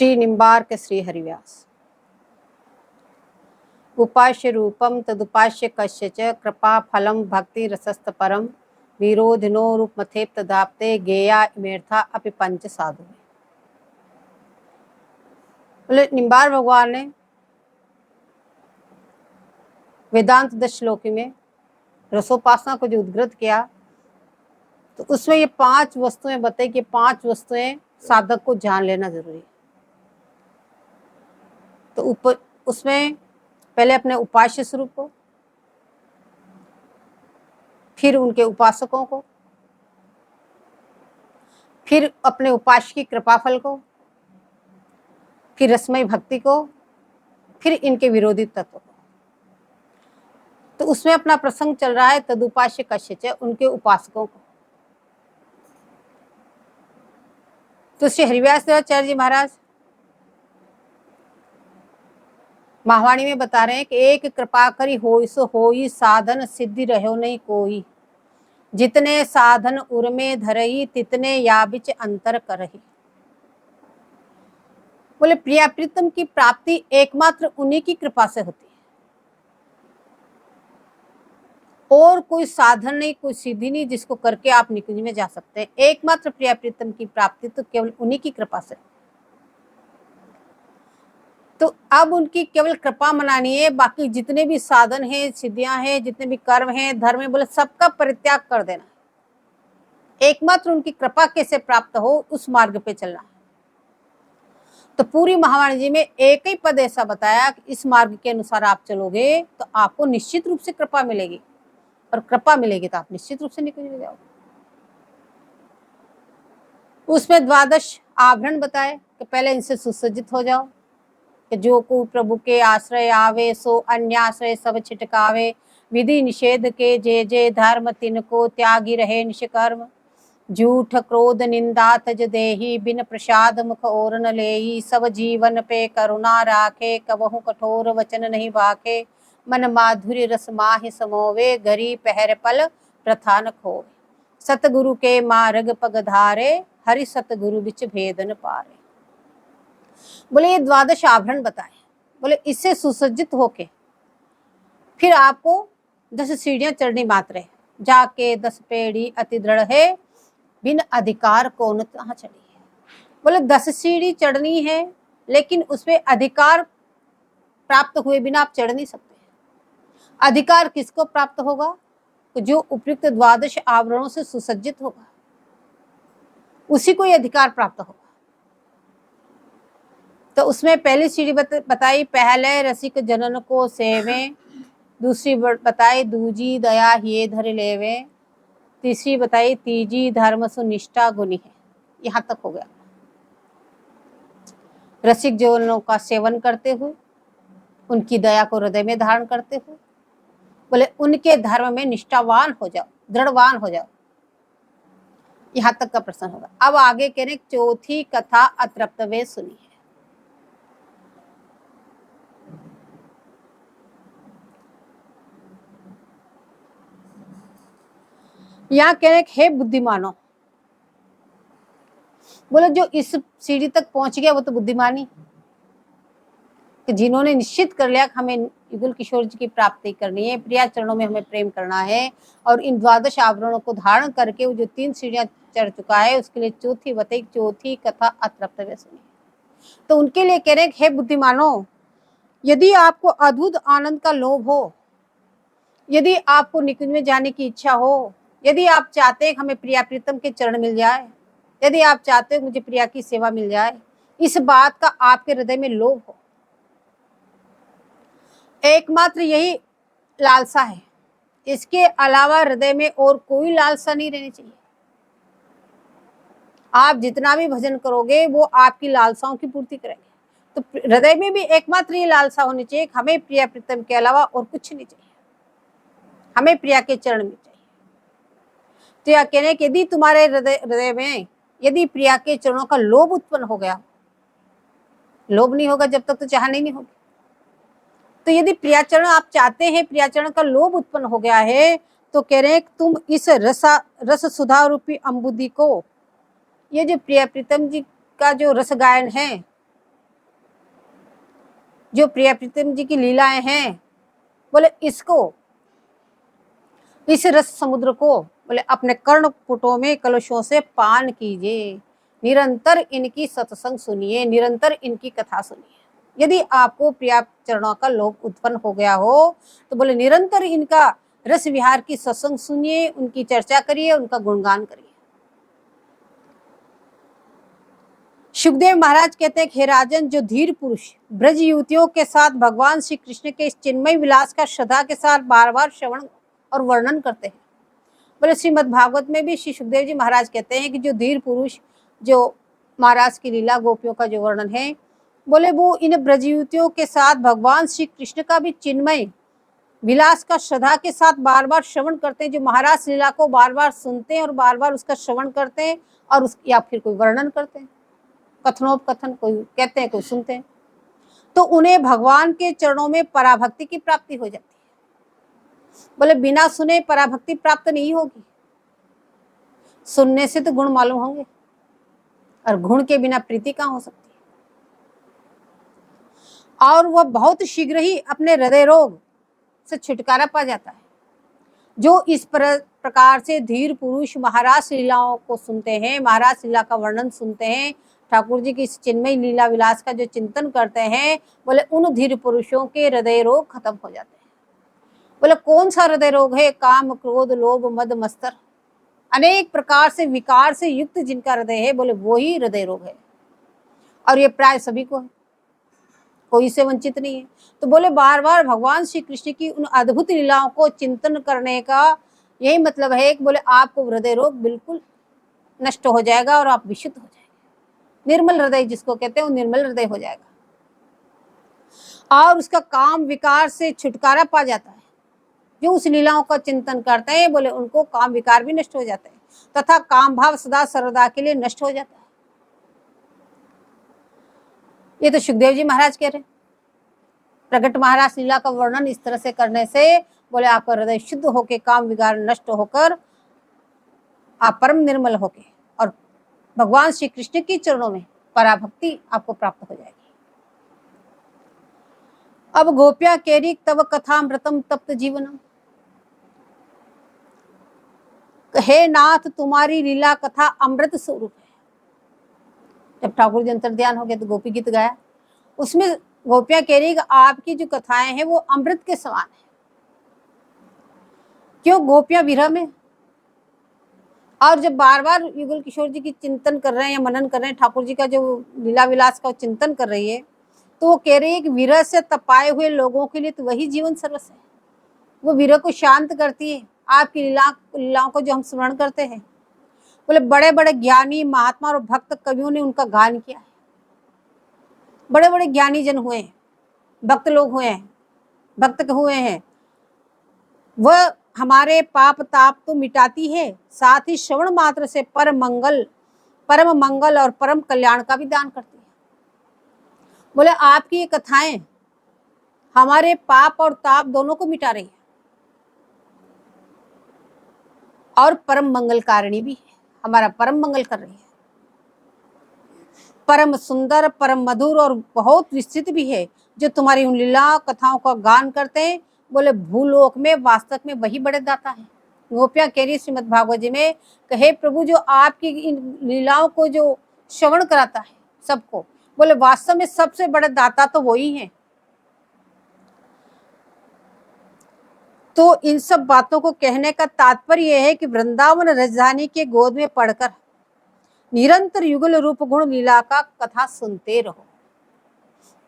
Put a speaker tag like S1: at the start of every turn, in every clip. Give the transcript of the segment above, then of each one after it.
S1: श्री निम्बार्क श्री हरिव्यास। उपास्य रूपम तदुपास्य कस्य च कृपा फलम भक्ति रसस्त परम विरोधिनो रूप मथेप तदाप्ते गेया इमेर्था अपि पंच साधु। बोले निम्बार भगवान ने वेदांत 10 श्लोकी में रसोपासना को जो उद्घृत किया तो उसमें ये 5 वस्तुएं बताई कि 5 वस्तुएं साधक को जान लेना जरूरी है। तो उसमें पहले अपने उपास्य स्वरूप को, फिर उनके उपासकों को, फिर अपने उपास्य की कृपा फल को, फिर रसमय भक्ति को, फिर इनके विरोधी तत्व को। तो उसमें अपना प्रसंग चल रहा है तदुपास्य कस्य, उनके उपासकों को। तो श्री हरिव्यास देवाचार्य जी महाराज महावाणी में बता रहे हैं कि एक कृपा करी होई सो होई साधन सिद्धि रहो नहीं कोई, जितने साधन उर्मे धरई तितने या बिच अंतर करही। बोले प्रिया प्रीतम की प्राप्ति एकमात्र उन्हीं की कृपा से होती है, और कोई साधन नहीं, कोई सिद्धि नहीं जिसको करके आप निकुंज में जा सकते हैं। एकमात्र प्रिया प्रीतम की प्राप्ति तो केवल उन्हीं की कृपा से। तो अब उनकी केवल कृपा मनानी है, बाकी जितने भी साधन हैं, सिद्धियां हैं, जितने भी कर्म हैं, धर्म है, बोले सबका परित्याग कर देना। एकमात्र उनकी कृपा कैसे प्राप्त हो उस मार्ग पे चलना। तो पूरी महावाणी जी में एक ही पद ऐसा बताया कि इस मार्ग के अनुसार आप चलोगे तो आपको निश्चित रूप से कृपा मिलेगी, और कृपा मिलेगी तो आप निश्चित रूप से निकल जाओगे। उसमें 12 आभरण बताए कि पहले इनसे सुसज्जित हो जाओ कि जो को प्रभु के आश्रय आवे सो अन्य आश्रय सब छिटकावे, विधि निषेध के जे जे धर्म तिनको त्यागी रहे निष्कर्म, झूठ क्रोध निंदा तज देही बिन प्रसाद मुख और न लेही, सब जीवन पे करुणा राखे कबहु कठोर वचन नहीं बाके, मन माधुर्य रस माहि समोवे घरी पहर पल प्रथा न खोवे, सतगुरु के मार्ग पगधारे हरि सतगुरु बिच भेदन पारे। बोले ये 12 आभरण बताए, बोले इससे सुसज्जित होके फिर आपको 10 सीढ़ियां चढ़नी मात्र है। जाके 10 पेड़ी अति दृढ़ है बिन अधिकार कौन कहाँ चढ़ी है। बोले 10 सीढ़ी चढ़नी है, लेकिन उसमें अधिकार प्राप्त हुए बिना आप चढ़ नहीं सकते। अधिकार किसको प्राप्त होगा? तो जो उपयुक्त 12 आवरणों से सुसज्जित होगा उसी को ये अधिकार प्राप्त होगा। तो उसमें पहली सीढ़ी बताई पहले रसिक जनन को सेवे, दूसरी बताई दूजी दया ये धर लेवे, तीसरी बताई तीजी धर्म सुनिष्ठा गुनी है। यहां तक हो गया। रसिक जनों का सेवन करते हुए, उनकी दया को हृदय में धारण करते हुए, बोले उनके धर्म में निष्ठावान हो जाओ, दृढ़वान हो जाओ। यहां तक का प्रश्न होगा। अब आगे कह रहे चौथी कथा अतृप्त वे सुनी है। यहां कह रहे हे बुद्धिमानो, बोले जो इस सीढ़ी तक पहुंच गया वो तो बुद्धिमानी, कि जिन्होंने निश्चित कर लिया कि हमें युगल किशोर जी की प्राप्ति करनी है, प्रिया चरणों में हमें प्रेम करना है, और इन 12 आवरणों को धारण करके वो जो 3 सीढ़ियां चढ़ चुका है उसके लिए चौथी बताई चौथी कथा अतृप्त वे सुनी। तो उनके लिए कह रहे हे बुद्धिमानो, यदि आपको अद्भुत आनंद का लोभ हो, यदि आपको निकुंज में जाने की इच्छा हो, यदि आप चाहते हैं हमें प्रिया प्रीतम के चरण मिल जाए, यदि आप चाहते हो मुझे प्रिया की सेवा मिल जाए, इस बात का आपके हृदय में लोभ हो, एकमात्र यही लालसा है, इसके अलावा हृदय में और कोई लालसा नहीं रहनी चाहिए। आप जितना भी भजन करोगे वो आपकी लालसाओं की पूर्ति करेंगे। तो हृदय में भी एकमात्र ये लालसा होनी चाहिए, हमें प्रिया प्रीतम के अलावा और कुछ नहीं चाहिए, हमें प्रिया के चरण में चाहिए। तो यह कहने कि यदि तुम्हारे हृदय में यदि प्रिया के चरणों का लोभ उत्पन्न हो गया, लोभ नहीं होगा जब तक तो चाहना नहीं होगी, तो यदि प्रियाचरण आप चाहते हैं, प्रियाचरण का लोभ उत्पन्न हो गया है, तो कह रहे हैं तुम इस रस सुधा रूपी अम्बुदी को, ये जो प्रिया प्रीतम जी का जो रस गायन है, जो प्रिया प्रीतम जी की लीलाएं हैं, बोले इसको, इस रस समुद्र को बोले अपने कर्णपुटों में कलशों से पान कीजिए, निरंतर इनकी सत्संग सुनिए, निरंतर इनकी कथा सुनिए। यदि आपको प्रिया चरणों का लोभ उत्पन्न हो गया हो तो बोले निरंतर इनका रस विहार की सत्संग सुनिए, उनकी चर्चा करिए, उनका गुणगान करिए। सुखदेव महाराज कहते हैं, हे राजन, जो धीर पुरुष ब्रज युवतियों के साथ भगवान श्री कृष्ण के इस चिन्मय विलास का श्रद्धा के साथ बार बार श्रवण और वर्णन करते हैं। बोले श्रीमद् भागवत में भी श्री सुखदेव जी महाराज कहते हैं कि जो धीर पुरुष जो महाराज की लीला गोपियों का जो वर्णन है, बोले वो इन ब्रज युवतियों के साथ भगवान श्री कृष्ण का भी चिन्मय विलास का श्रद्धा के साथ बार बार श्रवण करते हैं, जो महाराज लीला को बार बार सुनते हैं और बार बार उसका श्रवण करते हैं और उस या फिर कोई वर्णन करते हैं, कथनोपकथन, कोई कहते हैं कोई सुनते हैं, तो उन्हें भगवान के चरणों में पराभक्ति की प्राप्ति हो जाती है। बोले बिना सुने पराभक्ति प्राप्त नहीं होगी, सुनने से तो गुण मालूम होंगे और गुण के बिना प्रीति कहाँ हो सकती है। और वह बहुत शीघ्र ही अपने हृदय रोग से छुटकारा पा जाता है। जो इस प्रकार से धीर पुरुष महाराज लीलाओं को सुनते हैं, महाराज लीला का वर्णन सुनते हैं, ठाकुर जी की इस चिन्मय लीला विलास का जो चिंतन करते हैं, बोले उन धीर पुरुषों के हृदय रोग खत्म हो जाते हैं। बोले कौन सा हृदय रोग है? काम, क्रोध, लोभ, मद, मत्सर, अनेक प्रकार से विकार से युक्त जिनका हृदय है, बोले वो ही हृदय रोग है। और ये प्राय सभी को है, कोई से वंचित नहीं है। तो बोले बार बार भगवान श्री कृष्ण की उन अद्भुत लीलाओं को चिंतन करने का यही मतलब है कि बोले आपको हृदय रोग बिल्कुल नष्ट हो जाएगा और आप विशुद्ध हो जाएंगे। निर्मल हृदय जिसको कहते हैं वो निर्मल हृदय हो जाएगा और उसका काम विकार से छुटकारा पा जाता है। जो उस लीलाओं का चिंतन करते हैं, बोले उनको काम विकार भी नष्ट हो जाते हैं तथा काम भाव सदा सर्वदा के लिए नष्ट हो जाता है। ये तो सुखदेव जी महाराज कह रहे हैं। प्रगट महाराज लीला का वर्णन इस तरह से करने से बोले आपका हृदय शुद्ध होके, काम विकार नष्ट होकर आप परम निर्मल होके और भगवान श्री कृष्ण के चरणों में पराभक्ति आपको प्राप्त हो जाएगी। अब गोप्या केरी तब कथामृतम तप्त जीवनम, हे नाथ तुम्हारी लीला कथा अमृत स्वरूप है। जब ठाकुर जी अंतर ध्यान हो गए तो गोपी गीत गाया, उसमें गोपियां कह रही आपकी जो कथाएं हैं वो अमृत के समान है। क्यों? गोपियां विरह में, और जब बार बार युगल किशोर जी की चिंतन कर रहे हैं या मनन कर रहे हैं, ठाकुर जी का जो लीला विलास का चिंतन कर रही है, तो वो कह रही है कि विरह से तपाए हुए लोगों के लिए तो वही जीवन सर्वस्व है। वो विरह को शांत करती है। आपकी लीलाओं को जो हम स्मरण करते हैं, बोले बड़े बड़े ज्ञानी महात्मा और भक्त कवियों ने उनका गान किया है। बड़े बड़े ज्ञानी जन हुए हैं, भक्त लोग हुए हैं, भक्त हुए हैं। वह हमारे पाप ताप तो मिटाती है, साथ ही श्रवण मात्र से परम मंगल और परम कल्याण का भी दान करती है। बोले आपकी ये कथाएं हमारे पाप और ताप दोनों को मिटा रही है और परम मंगल कारिणी भी है, हमारा परम मंगल कर रही है। परम सुंदर, परम मधुर और बहुत विस्तृत भी है। जो तुम्हारी उन लीला कथाओं का गान करते हैं, बोले भूलोक में वास्तव में वही बड़े दाता है। गोपियां कह रही श्रीमद् भागवत जी में, कहे प्रभु जो आपकी इन लीलाओं को जो श्रवण कराता है सबको, बोले वास्तव में सबसे बड़े दाता तो वही है। तो इन सब बातों को कहने का तात्पर्य यह है कि वृंदावन राजधानी के गोद में पढ़कर निरंतर युगल रूप गुण लीला का कथा सुनते रहो।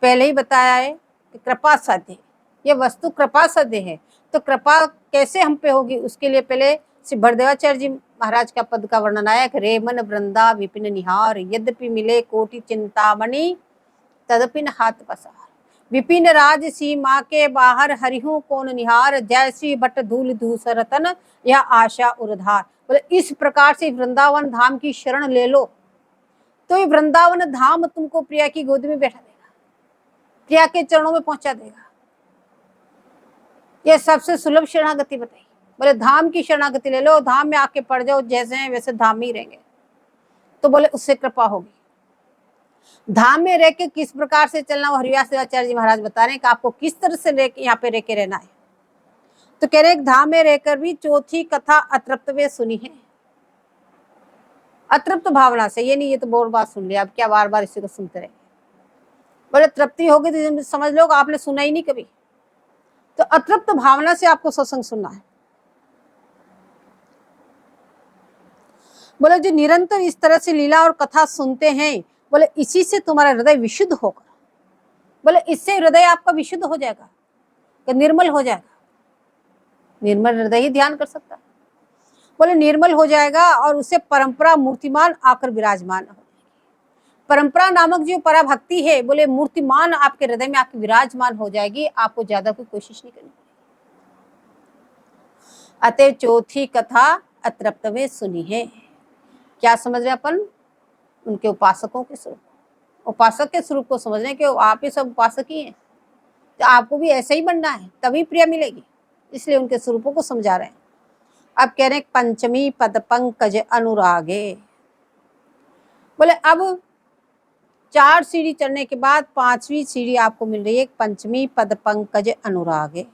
S1: पहले ही बताया है कि कृपा साध्य, ये वस्तु कृपा साध्य है। तो कृपा कैसे हम पे होगी, उसके लिए पहले श्री भरदेवाचार्य जी महाराज का पद का वर्णन आया कि रे मन वृंदा विपिन निहार, यद्यपि मिले कोटि चिंतामणि तदपि न हाथ पसार। विपिन राज सीमा के बाहर हरिहु कौन निहार, जैसी बट धूल धूसर तन या आशा उर्धार। बोले इस प्रकार से वृंदावन धाम की शरण ले लो तो ये वृंदावन धाम तुमको प्रिया की गोद में बैठा देगा, प्रिया के चरणों में पहुंचा देगा। यह सबसे सुलभ शरणागति बताई। बोले धाम की शरणागति ले लो, धाम में आके पड़ जाओ, जैसे हैं वैसे धाम में ही रहेंगे, तो बोले उससे कृपा होगी। धाम में रह के किस प्रकार से चलना, वो हरिव्यास देवाचार्य जी महाराज बता रहे हैं कि आपको किस तरह से यहाँ पे रह के रहना है। तो कह रहे हैं धाम में रहकर भी चौथी कथा अतृप्त वे सुनी है। अतृप्त भावना से, ये नहीं ये तो बहुत बात सुन लिया, अब क्या बार बार इसी को सुनते रहे। बोले तृप्ति होगी तो समझ लो आपने सुना ही नहीं कभी। तो अतृप्त भावना से आपको सत्संग सुनना है। बोले जो निरंतर इस तरह से लीला और कथा सुनते हैं, बोले इसी से तुम्हारा हृदय विशुद्ध होगा। बोले इससे हृदय आपका विशुद्ध हो जाएगा, कि निर्मल हो जाएगा। निर्मल हृदय ही ध्यान कर सकता है। बोले निर्मल हो जाएगा और उससे परंपरा मूर्तिमान आकर विराजमान हो। परंपरा नामक जो पराभक्ति है, बोले मूर्तिमान आपके हृदय में आपकी विराजमान हो जाएगी। आपको ज्यादा कोई कोशिश नहीं करनी। अतः चौथी कथा अतृप्त में सुनी है। क्या समझ रहे अपन? उनके उपासकों के स्वरूप, उपासक के स्वरूप को समझ रहे हैं कि आप ही सब उपासक ही हैं, तो आपको भी ऐसे ही बनना है, तभी प्रिया मिलेगी। इसलिए उनके स्वरूपों को समझा रहे हैं। अब कह रहे हैं पंचमी पद पंकज अनुरागे। बोले अब 4 सीढ़ी चढ़ने के बाद 5वीं सीढ़ी आपको मिल रही है, पंचमी पद पंकज अनुरागे।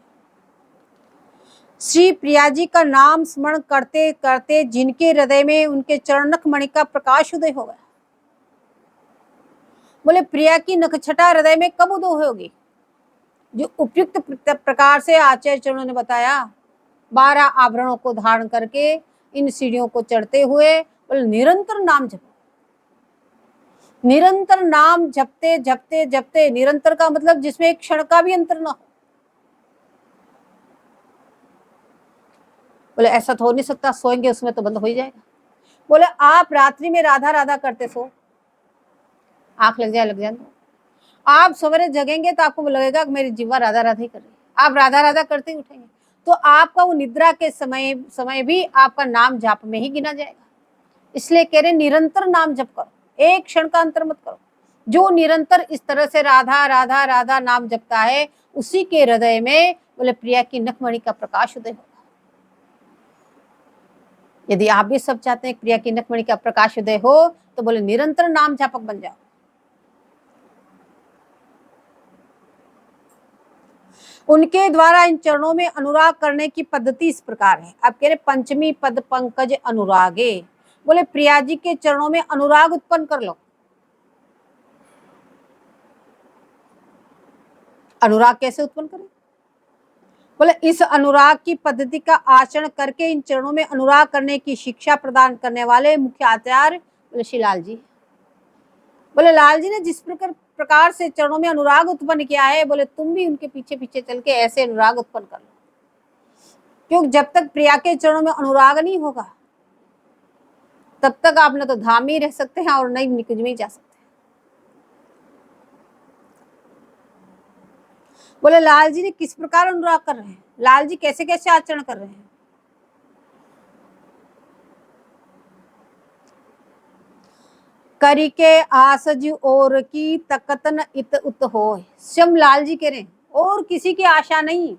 S1: श्री प्रिया जी का नाम स्मरण करते करते जिनके हृदय में उनके चरणक मणि का प्रकाश उदय हो गया। बोले प्रिया की नखछटा हृदय में कब उदय होगी? जो उपयुक्त प्रकार से आचार्य चरणों ने बताया, 12 आभरणों को धारण करके इन सीढ़ियों को चढ़ते हुए बोले निरंतर नाम जपो। निरंतर नाम जपते जपते जपते, निरंतर का मतलब जिसमें एक क्षण का भी अंतर ना हो। बोले ऐसा तो हो नहीं सकता, सोएंगे उसमें तो बंद हो ही जाएगा। बोले आप रात्रि में राधा राधा करते सो, आंख लग जाए आप सवेरे जगेंगे तो आपको लगेगा कि मेरी जीवा राधा राधा ही कर रही है। आप राधा राधा करते ही उठेंगे तो आपका वो निद्रा के समय भी आपका नाम जाप में ही गिना जाएगा। इसलिए कह रहे निरंतर नाम जप करो, एक क्षण का अंतर मत करो। जो निरंतर इस तरह से राधा राधा राधा नाम जपता है, उसी के हृदय में बोले प्रिया की नखमणि का प्रकाश उदय होगा। यदि आप भी सब चाहते हैं प्रिया की नखमणि का प्रकाश उदय हो, तो बोले निरंतर नाम जापक बन जाओ। उनके द्वारा इन चरणों में अनुराग करने की पद्धति इस प्रकार है। अब कह रहे पंचमी पद पंकज अनुरागे। बोले प्रिया जी के चरणों में अनुराग उत्पन्न कर लो। अनुराग कैसे उत्पन्न करें? बोले इस अनुराग की पद्धति का आचरण करके इन चरणों में अनुराग करने की शिक्षा प्रदान करने वाले मुख्य आचार्य बोले श्री लाल जी। बोले लाल जी ने जिस प्रकार से चरणों में अनुराग उत्पन्न किया है, बोले तुम भी उनके पीछे पीछे चल के ऐसे अनुराग उत्पन्न कर लो। क्योंकि जब तक प्रिया के चरणों में अनुराग नहीं होगा, तब तक आप न तो धाम में ही रह सकते हैं और नहीं निकुंज में ही जा सकते हैं। बोले लाल जी ने किस प्रकार अनुराग कर रहे हैं, लाल जी कैसे कैसे आचरण कर रहे हैं। करी के आसजु और की तकतन इत उत हो। श्याम लाल जी कह रहे हैं और किसी की आशा नहीं,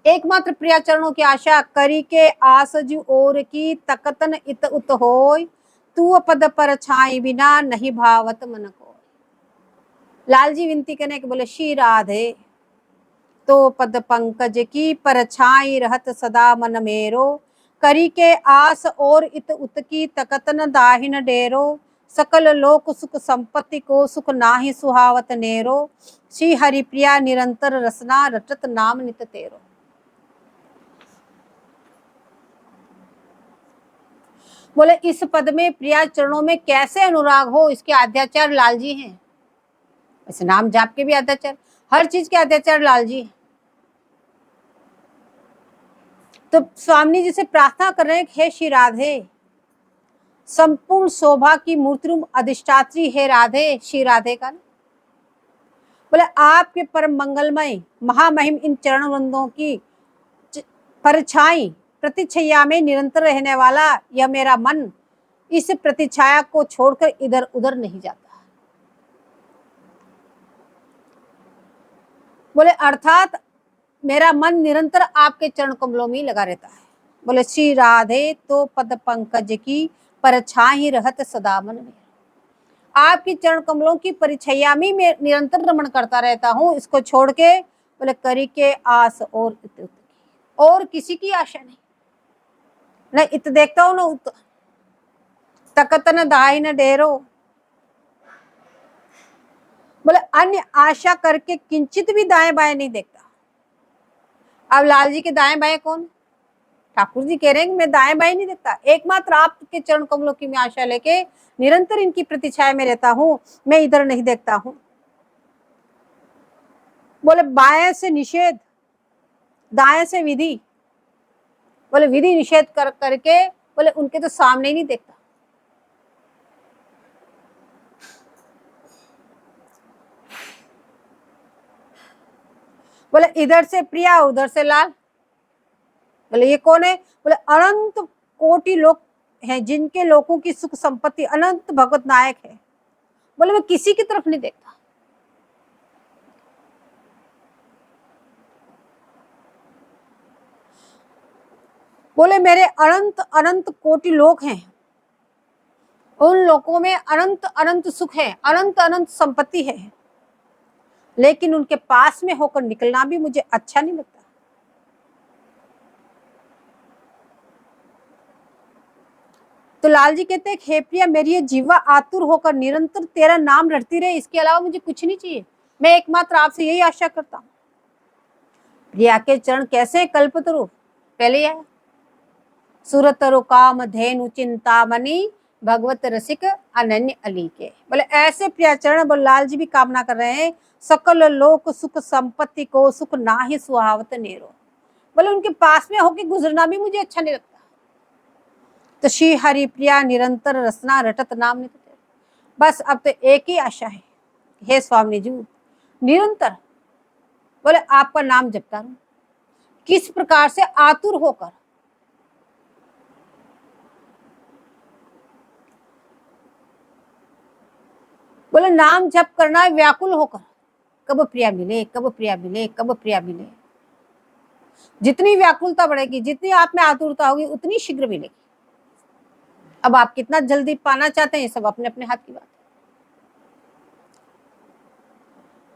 S1: एकमात्र प्रिया चरणों की आशा। करी के आसजु और की तकतन इत उत हो, तू पद पर छाई बिना नहीं भावत मन को। लाल जी विनती करने के बोले श्री राधे तो पद पंकज की पर छाई रहत सदा मन मेरो, करी के आस और इत उत की तकतन दाहिन डेरो, सकल लोक सुख संपत्ति को सुख नाही सुहावत नेरो, श्री हरिप्रिया निरंतर रसना रटत नाम नित तेरो। बोले इस पद में प्रिया चरणों में कैसे अनुराग हो, इसके आद्याचार्य लाल जी हैं। ऐसे नाम जाप के भी आद्याचार्य, हर चीज के आद्याचार्य लाल जी हैं। तो स्वामी जी से प्रार्थना कर रहे हैं, हे श्री राधे, संपूर्ण शोभा की मूर्ति रूप अधिष्ठात्री है राधे, श्री राधे का। बोले आपके परम मंगलमय महामहिम इन चरण वृंदों की परछाई प्रतिछाया में निरंतर रहने वाला यह मेरा मन इस प्रतिछाया को छोड़कर इधर उधर नहीं जाता। बोले अर्थात मेरा मन निरंतर आपके चरण कमलों में लगा रहता है। बोले श्री राधे तो पद पंकज की परछाई रहत सदा मन में। आपकी चरण कमलों की परिछैया में मैं निरंतर रमण करता रहता हूँ, इसको छोड़ के बोले करी के आस और किसी की आशा नहीं, न इत देखता हूँ न उत, तकत न दाई न डेरो, बोले अन्य आशा करके किंचित भी दाएं बाएं नहीं देखता। अब लाल जी के दाएं बाएं कौन? ठाकुर जी कह रहे हैं कि मैं दाएं बाएं नहीं देखता, एकमात्र आपके चरण कमलों की मैं आशा लेके निरंतर इनकी प्रतिछाया में रहता हूं, मैं इधर नहीं देखता हूं। बोले बाएं से निषेध, दाएं से विधि, बोले विधि निषेध कर करके बोले उनके तो सामने ही नहीं देखता। बोले इधर से प्रिया उधर से लाल, बोले ये कौन है? बोले अनंत कोटि लोग हैं जिनके लोगों की सुख संपत्ति अनंत भगवत नायक है। बोले मैं किसी की तरफ नहीं देखता। बोले मेरे अनंत अनंत कोटि लोग हैं, उन लोगों में अनंत अनंत सुख है, अनंत अनंत संपत्ति है, लेकिन उनके पास में होकर निकलना भी मुझे अच्छा नहीं लगता। तो लाल जी कहते हैं हे प्रिया मेरी ये जीवा आतुर होकर निरंतर तेरा नाम रटती रहे, इसके अलावा मुझे कुछ नहीं चाहिए, मैं एकमात्र आपसे यही आशा करता हूँ। प्रिया के चरण कैसे कल्पतरु, पहले आया सुरतरु काम धेनु चिंतामणि भगवत रसिक अनन्य अली के। बोले ऐसे प्रिया चरण, बोले लाल जी भी कामना कर रहे हैं, सकल लोक सुख संपत्ति को सुख ना ही सुहावत नेरो। बोले उनके पास में होके गुजरना भी मुझे अच्छा नहीं लगता। तो श्री हरि प्रिया निरंतर रसना रटत नाम निकटे। बस अब तो एक ही आशा है, हे स्वामी जी निरंतर बोले आपका नाम जपता रहूं, किस प्रकार से आतुर होकर। बोले नाम जप करना है व्याकुल होकर, कब प्रिया मिले, कब प्रिया मिले, कब प्रिया मिले। जितनी व्याकुलता बढ़ेगी, जितनी आप में आतुरता होगी, उतनी शीघ्र मिलेगी। अब आप कितना जल्दी पाना चाहते हैं, सब अपने अपने हाथ की बात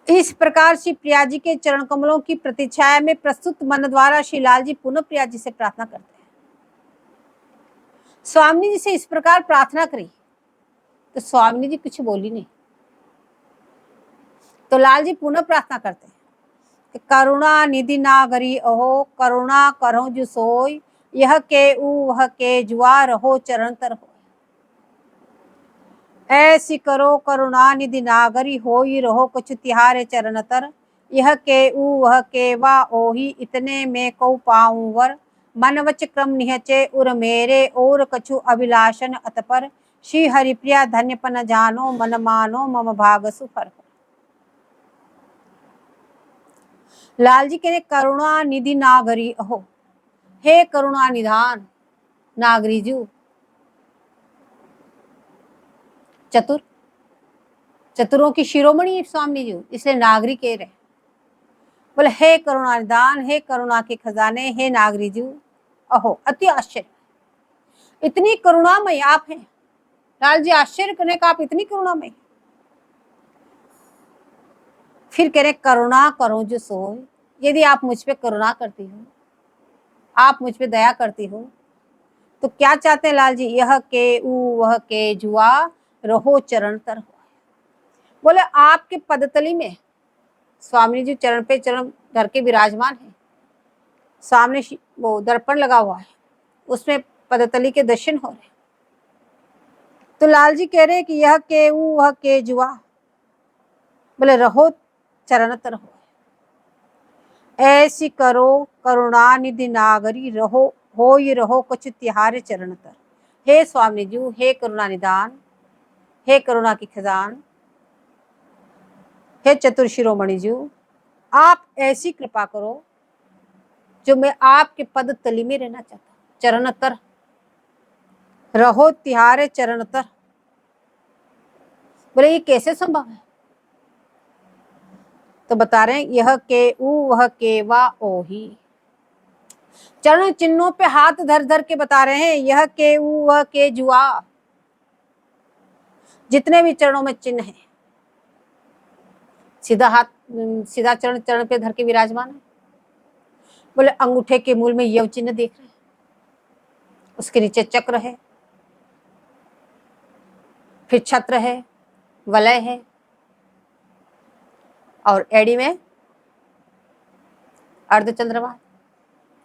S1: है। इस प्रकार श्री प्रिया जी के चरण कमलों की प्रतीक्षाया में प्रस्तुत मन द्वारा श्री लाल जी पुनः प्रिया जी से प्रार्थना करते हैं। स्वामी जी से इस प्रकार प्रार्थना करी तो स्वामी जी कुछ बोली नहीं, तो लाल जी पुनः प्रार्थना करते हैं कि करुणा निधि नागरी अहो, करुणा करो जो सोई, यह के ऊ वह के जुआ रहो चरण तर हो। ऐसी करो करुणा निधि नागरी हो ही रहो कुछ तिहारे चरण तर, यह के ऊ वह के वा ओही इतने में को पाऊं वर, मन वच क्रम निहचे उर मेरे और कछु अभिलाषण अतपर, श्री हरिप्रिया धन्यपन जानो मन मानो मम भाग सुफर। लाल जी कह रहे करुणा निधि नागरी अहो, हे करुणा निधान नागरी जी, चतुर, चतुरों की शिरोमणि स्वामी जी, इसलिए नागरी कह रहे। बोले हे करुणा निधान, हे करुणा के खजाने, हे नागरी जी अहो, अति आश्चर्य, इतनी करुणामय आप हैं। लाल जी आश्चर्य करने का, आप इतनी करुणामय। फिर कह रहे करुणा करो जो सोए, यदि आप मुझ पे करुणा करती हो, आप मुझ पे दया करती हो, तो क्या चाहते हैं लाल जी? यह के ऊ वह के जुआ रहो चरण तर हो। बोले आपके पदतली में स्वामी जी चरण पे चरण धर के विराजमान है, सामने वो दर्पण लगा हुआ है, उसमें पदतली के दर्शन हो रहे। तो लाल जी कह रहे हैं कि यह के ऊ वह के जुआ, बोले रहो चरण तर हो। ऐसी करो करुणा निधि नागरी रहो हो ही रहो कुछ तिहारे चरण तर। हे स्वामी जी, हे करुणा निदान, हे करुणा की खजान, हे चतुर शिरोमणि जी, आप ऐसी कृपा करो जो मैं आपके पद तली में रहना चाहता हूँ। चरण तर रहो तिहारे चरण तर, बोले ये कैसे संभव है? तो बता रहे हैं यह के ऊ वह के वा ओही, चरण चिन्हों पे हाथ धर धर के बता रहे हैं यह के ऊ वह के जुआ, जितने भी चरणों में चिन्ह है, सीधा हाथ, सीधा चरण चरण पे धर के विराजमान है। बोले अंगूठे के मूल में यव चिन्ह देख रहे हैं, उसके नीचे चक्र है, फिर छत्र है, वलय है, और एड़ी में अर्धचंद्रमा,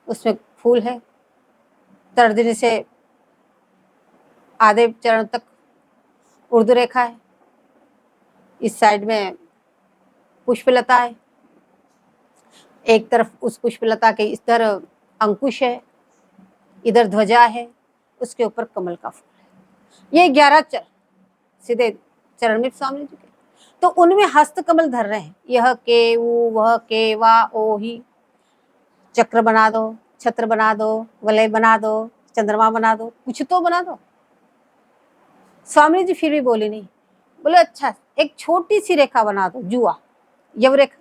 S1: उसमें फूल है। तर्जनी से आधे चरण तक उर्दू रेखा है, इस साइड में पुष्पलता है, एक तरफ उस पुष्पलता के इस तरह अंकुश है, इधर ध्वजा है, उसके ऊपर कमल का फूल है। ये 11 चरण सीधे चरण में स्वामी जी के, तो उनमें हस्त कमल धर रहे हैं। यह के ऊ, वह के वा ओ ही, चक्र बना दो, छत्र बना दो, वलय बना दो, चंद्रमा बना दो, कुछ तो बना दो। स्वामी जी फिर भी बोले नहीं। बोले अच्छा एक छोटी सी रेखा बना दो, जुआ, यव रेखा,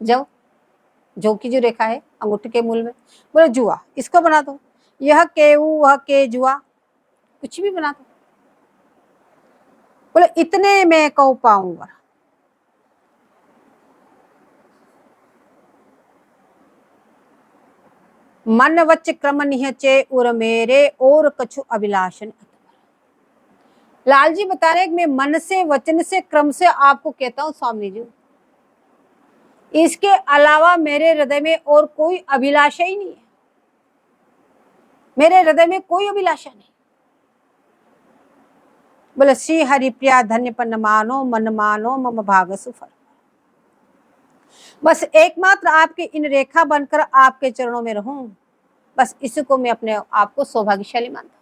S1: जव की जो रेखा है अंगूठे के मूल में, बोले जुआ, इसको बना दो। यह के ऊ, वह के जुआ, कुछ भी बना दो। बोले इतने में कौ पाऊंगा। मन वच क्रम निहचे उर मेरे और कछु अभिलाषण। लाल जी बता रहे मैं मन से, वचन से, क्रम से आपको कहता हूं स्वामी जी, इसके अलावा मेरे हृदय में और कोई अभिलाषा ही नहीं है। मेरे हृदय में कोई अभिलाषा नहीं। बोले श्री हरि प्रिया धन्य पन मानो, मन मानो मम भाग सुफल। बस एकमात्र आपके इन रेखा बनकर आपके चरणों में रहूं, बस इसको मैं अपने आप को सौभाग्यशाली मानता हूं।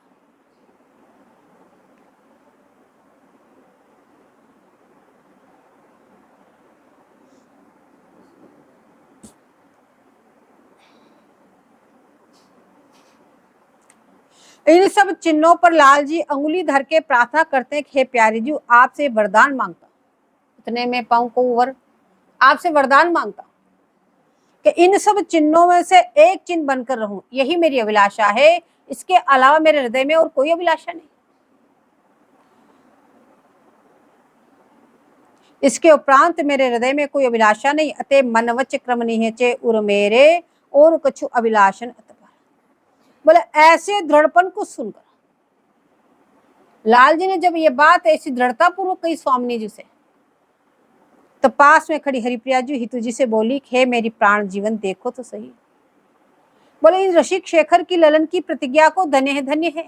S1: इन सब चिन्हों पर लाल जी अंगुली धर के प्रार्थना करते हैं कि हे प्यारी जी, आपसे वरदान मांगता हूं, इतने में पाऊं को वर, आपसे वरदान मांगता हूं कि इन सब चिन्हों में से एक चिन्ह बनकर रहूं, यही मेरी अभिलाषा है। इसके अलावा मेरे हृदय में और कोई अभिलाषा नहीं। इसके उपरांत मेरे हृदय में कोई अभिलाषा नहीं। अतः मनवच क्रम निहचे उर मेरे और कछु अभिलाषण। बोले ऐसे दृढ़पन को सुनकर लाल जी ने जब ये बात ऐसी दृढ़ता पूर्वक कही स्वामी जी से, तो पास में खड़ी हरिप्रिया जी हितू जी से बोली, हे मेरी प्राण जीवन देखो तो सही। बोले इन रसिक शेखर की ललन की प्रतिज्ञा को धन्य है, धन्य है।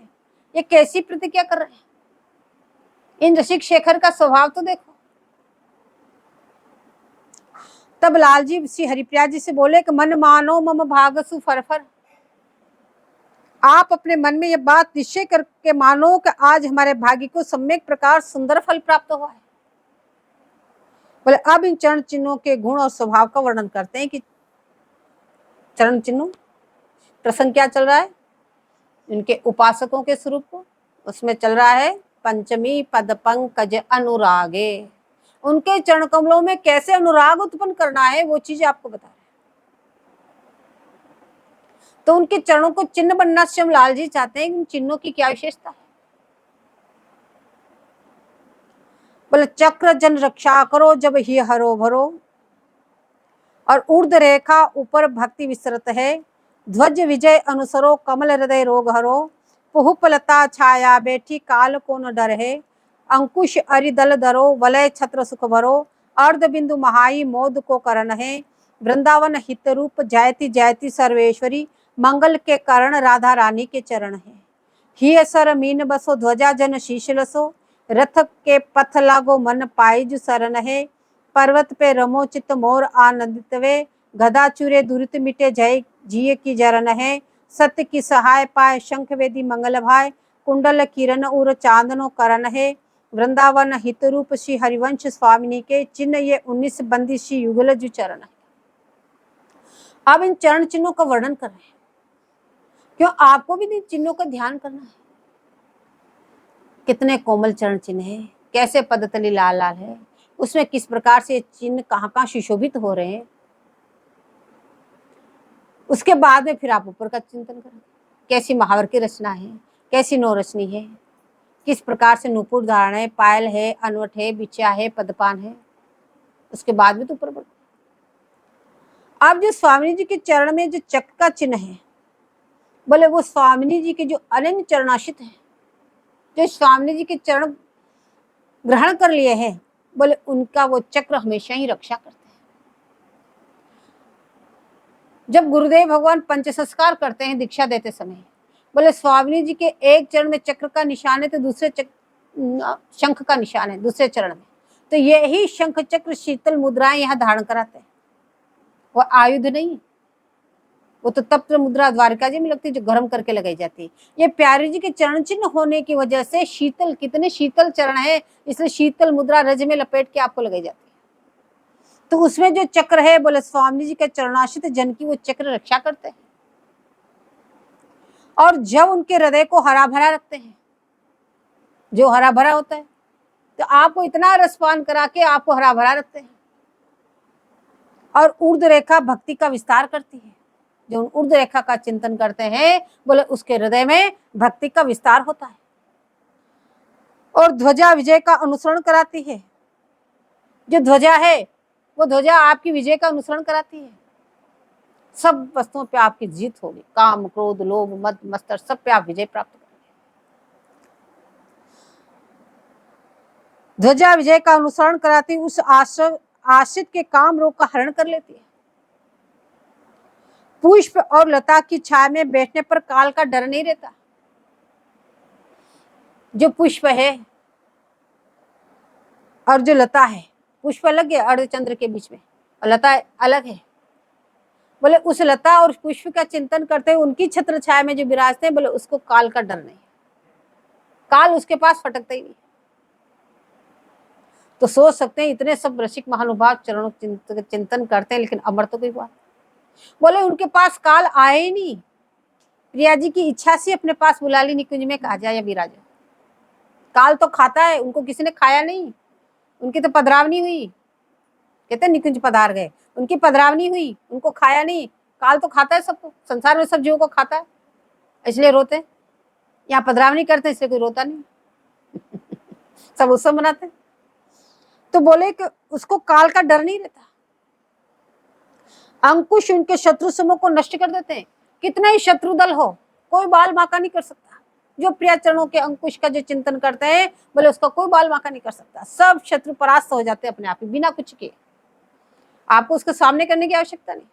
S1: ये कैसी प्रतिज्ञा कर रहे हैं? इन रसिक शेखर का स्वभाव तो देखो। तब लाल जी श्री हरिप्रिया जी से बोले कि मन मानो मम भागसु फरफर। आप अपने मन में यह बात निश्चय करके मानो कि आज हमारे भाग्य को सम्यक प्रकार सुंदर फल प्राप्त हुआ है। बोले अब इन चरण चिन्हों के गुण और स्वभाव का वर्णन करते हैं कि चरण चिन्ह प्रसंग क्या चल रहा है, इनके उपासकों के स्वरूप को, उसमें चल रहा है पंचमी पद पंकज अनुरागे। उनके चरण कमलों में कैसे अनुराग उत्पन्न करना है वो चीज आपको बता रहे हैं। तो उनके चरणों को चिन्ह बनना श्याम लाल जी चाहते हैं। इन चिन्हों की क्या विशेषता है? बोले चक्र जन रक्षा करो जब ही हरो भरो, और ऊर्ध रेखा ऊपर भक्ति विस्तृत है। ध्वज विजय अनुसरो कमल हृदय रोग हरो, पुहुपलता छाया बैठी काल को न डर है। अंकुश अरिदल धरो वलय छत्र सुख भरो, अर्ध बिंदु महाई मोद को करण है। वृंदावन हित रूप जयति जयति सर्वेश्वरी, मंगल के करण राधा रानी के चरण है। ही सर मीन बसो ध्वजा जन शीश लसो, रथ के पथ लागो मन पाइज सरन है। पर्वत पे रमो चित मोर आनंदित वे, गदा चूरे दुरित मिटे जय जिये की जरन है। सत्य की सहाय पाए शंख वेदी मंगल भाई, कुंडल किरण उर चांदनो करण है। वृंदावन हित रूप श्री हरिवंश स्वामिनी के, चिन्ह ये 19 बंदी श्री युगल जो चरण है। अब इन चरण चिन्हों का वर्णन कर रहे हैं, क्यों आपको भी इन चिन्हों का ध्यान करना है। कितने कोमल चरण चिन्ह है, कैसे पदतली लाल लाल है, उसमें किस प्रकार से चिन्ह कहाँ कहाँ सुशोभित हो रहे हैं। उसके बाद में फिर आप ऊपर का चिंतन करें, कैसी महावर की रचना है, कैसी नौ रचनी है, किस प्रकार से नूपुर धारण है, पायल है, अनवट है, बिछिया है, पदपान है, उसके बाद भी तो ऊपर बढ़ो। अब जो स्वामी जी के चरण में जो चक्र का चिन्ह है, बोले वो स्वामी जी के जो अनन्य चरणाशित है, जो स्वामी जी के चरण ग्रहण कर लिए हैं, बोले उनका वो चक्र हमेशा ही रक्षा करते हैं। जब गुरुदेव भगवान पंच संस्कार करते हैं दीक्षा देते समय, बोले स्वामी जी के एक चरण में चक्र का निशान है तो दूसरे शंख का निशान है दूसरे चरण में, तो यही शंख चक्र शीतल मुद्राएं यहाँ धारण कराते हैं। वो आयुध नहीं, वो तो तप्त मुद्रा द्वारिका जी में लगती है जो गर्म करके लगाई जाती है। ये प्यारे जी के चरण चिन्ह होने की वजह से शीतल, कितने शीतल चरण है, इसलिए शीतल मुद्रा रज में लपेट के आपको लगाई जाती है। तो उसमें जो चक्र है, बोले स्वामी जी के चरणाश्रित जन की वो चक्र रक्षा करते हैं। और जब उनके हृदय को हरा भरा रखते हैं, जो हरा भरा होता है, तो आपको इतना रसपान करा के आपको हरा भरा रखते हैं। और ऊर्ध्व रेखा भक्ति का विस्तार करती है। जो ऊर्ध्व रेखा का चिंतन करते हैं, बोले उसके हृदय में भक्ति का विस्तार होता है। और ध्वजा विजय का अनुसरण कराती है। जो ध्वजा है, वो ध्वजा आपकी विजय का अनुसरण कराती है। सब वस्तुओं पे आपकी जीत होगी, काम, क्रोध, लोभ, मद, मत्सर, सब पे आप विजय प्राप्त करेंगे। ध्वजा विजय का अनुसरण कराती, उस आश्रित के काम रोग का हरण कर लेती है। पुष्प और लता की छाया में बैठने पर काल का डर नहीं रहता। जो पुष्प है और जो लता है, पुष्प अलग है अर्धचंद्र के बीच में, और लता अलग है, बोले उस लता और पुष्प का चिंतन करते हुए उनकी छत्र छाया में जो विराजते हैं, बोले उसको काल का डर नहीं, काल उसके पास फटकता ही नहीं। तो सोच सकते हैं इतने सब रसिक महानुभाव चरणों चिंतन करते हैं, लेकिन अमर तो कोई बात, बोले उनके पास काल आए ही नहीं। प्रिया जी की इच्छा से अपने पास बुला ली, निकुंज में कहा जाए या विराजा। काल तो खाता है, उनको किसी ने खाया नहीं, उनकी तो पधरावनी हुई, कहते निकुंज पधार गए, उनकी पधरावनी हुई, उनको खाया नहीं। काल तो खाता है सबको, संसार में सब जीवों को खाता है, इसलिए रोते। यहाँ पधरावनी करते इसलिए कोई रोता नहीं सब उत्सव मनाते। तो बोले कि उसको काल का डर नहीं रहता। अंकुश उनके शत्रु समूह को नष्ट कर देते हैं। कितना ही शत्रु दल हो, कोई बाल बांका नहीं कर सकता। जो प्रिया चरणों के अंकुश का जो चिंतन करते हैं, बोले उसका कोई बाल बांका नहीं कर सकता। सब शत्रु परास्त हो जाते हैं अपने आप ही, बिना कुछ किए। आपको उसके सामने करने की आवश्यकता नहीं।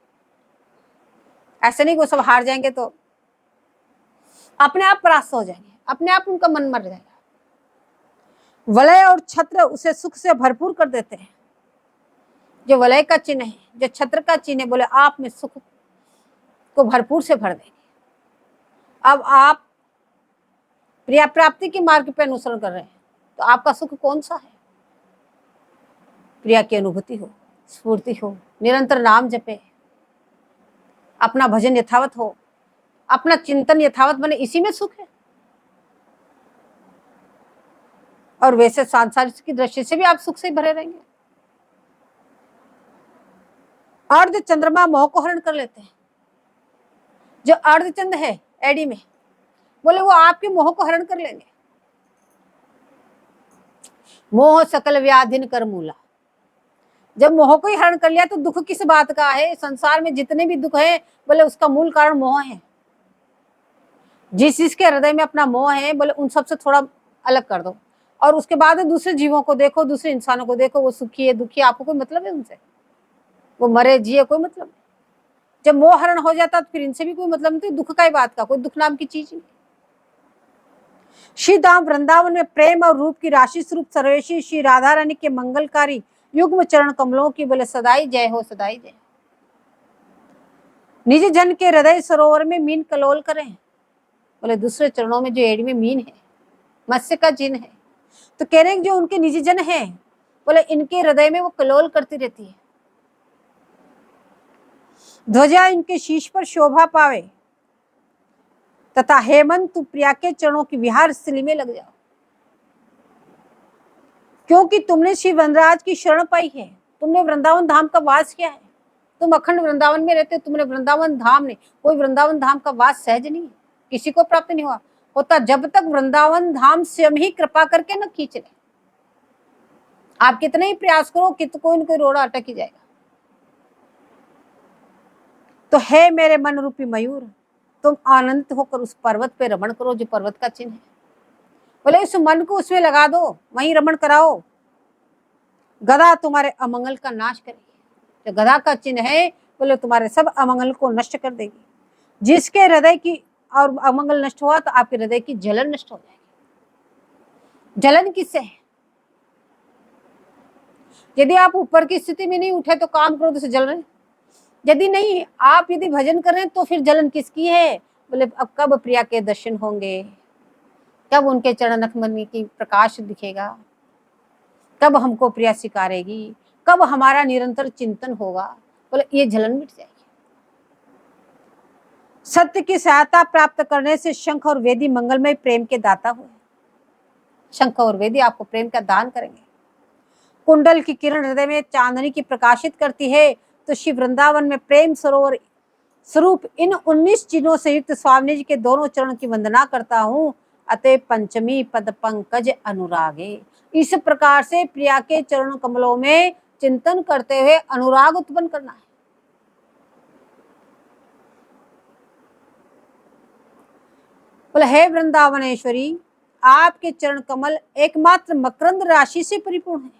S1: ऐसे नहीं वो सब हार जाएंगे तो अपने आप परास्त हो जाएंगे, अपने आप उनका मन मर जाएगा। वलय और छत्र उसे सुख से भरपूर कर देते हैं। जो वलय का चिन्ह है, जो छत्र का चिन्ह है, बोले आप में सुख को भरपूर से भर देंगे। अब आप प्रिया प्राप्ति के मार्ग पर अनुसरण कर रहे हैं, तो आपका सुख कौन सा है? प्रिया की अनुभूति हो, स्फूर्ति हो, निरंतर नाम जपे, अपना भजन यथावत हो, अपना चिंतन यथावत बने, इसी में सुख है। और वैसे सांसारिक की दृष्टि से भी आप सुख से भरे रहेंगे। अर्ध चंद्रमा मोह को हरण कर लेते हैं। जो अर्धचंद्र है एडी में, बोले वो आपके मोह को हरण कर लेंगे। मोह सकल व्याधिन कर मूला। जब मोह को ही हरण कर लिया तो दुख किस बात का है? संसार में जितने भी दुख है, बोले उसका मूल कारण मोह है। जिसके हृदय में अपना मोह है, बोले उन सबसे थोड़ा अलग कर दो, और उसके बाद दूसरे जीवों को देखो, दूसरे इंसानों को देखो, वो सुखी है दुखी है, आपको कोई मतलब है उनसे? वो मरे जिए कोई मतलब नहीं। जब मोह हरण हो जाता तो फिर इनसे भी कोई मतलब नहीं, दुख का ही बात का, कोई दुख नाम की चीज नहीं। श्री धाम वृंदावन में प्रेम और रूप की राशि स्वरूप सर्वेशी श्री राधा रानी के मंगलकारी युग्म चरण कमलों की बोले सदाई जय हो, सदाई जय। निज जन के हृदय सरोवर में मीन कलोल करें, बोले दूसरे चरणों में जो एड़ी में मीन है, मत्स्य का जिन है, तो कह रहे हैं जो उनके निजी जन है, बोले इनके हृदय में वो कलोल करती रहती है। ध्वजा इनके शीश पर शोभा पावे, तथा हेमंत तू प्रिया के चरणों की विहार स्थली में लग जाओ। क्योंकि तुमने श्री वनराज की शरण पाई है, तुमने वृंदावन धाम का वास किया है, तुम अखंड वृंदावन में रहते हो, तुमने वृंदावन धाम ने, कोई वृंदावन धाम का वास सहज नहीं है, किसी को प्राप्त नहीं हुआ। होता जब तक वृंदावन धाम स्वयं ही कृपा करके न खींच ले। आप कितने ही प्रयास करो, कोई न कोई रोड़ा अटक ही जाएगा। तो है मेरे मन रूपी मयूर, तुम आनंदित होकर उस पर्वत पे रमण करो जो पर्वत का चिन्ह है। बोले उस मन को उसमें लगा दो, वहीं रमण कराओ। गदा तुम्हारे अमंगल का नाश करेगी। जो गदा का चिन्ह है बोले तुम्हारे सब अमंगल को नष्ट कर देगी। जिसके हृदय की और अमंगल नष्ट हुआ तो आपके हृदय की जलन नष्ट हो जाएगी। जलन किससे है? यदि आप ऊपर की स्थिति में नहीं उठे तो काम करो तो जल रहे, यदि नहीं आप यदि भजन कर रहे हैं तो फिर जलन किसकी है? बोले अब कब प्रिया के दर्शन होंगे, कब उनके चरण नखमणि की प्रकाश दिखेगा, कब हमको प्रिया स्वीकारेगी, कब हमारा निरंतर चिंतन होगा। बोले ये जलन मिट जाएगी। सत्य की सहायता प्राप्त करने से शंख और वेदी मंगलमय प्रेम के दाता हुए। शंख और वेदी आपको प्रेम का दान करेंगे। कुंडल की किरण हृदय में चांदनी की प्रकाशित करती है, तो शिव वृंदावन में प्रेम सरोवर स्वरूप इन 19 चिन्हों से युक्त स्वामी जी के दोनों चरण की वंदना करता हूँ। अतः पंचमी पद पंकज अनुरागे। इस प्रकार से प्रिया के चरण कमलों में चिंतन करते हुए अनुराग उत्पन्न करना है। बोले हे वृंदावनेश्वरी, आपके चरण कमल एकमात्र मकरंद राशि से परिपूर्ण है,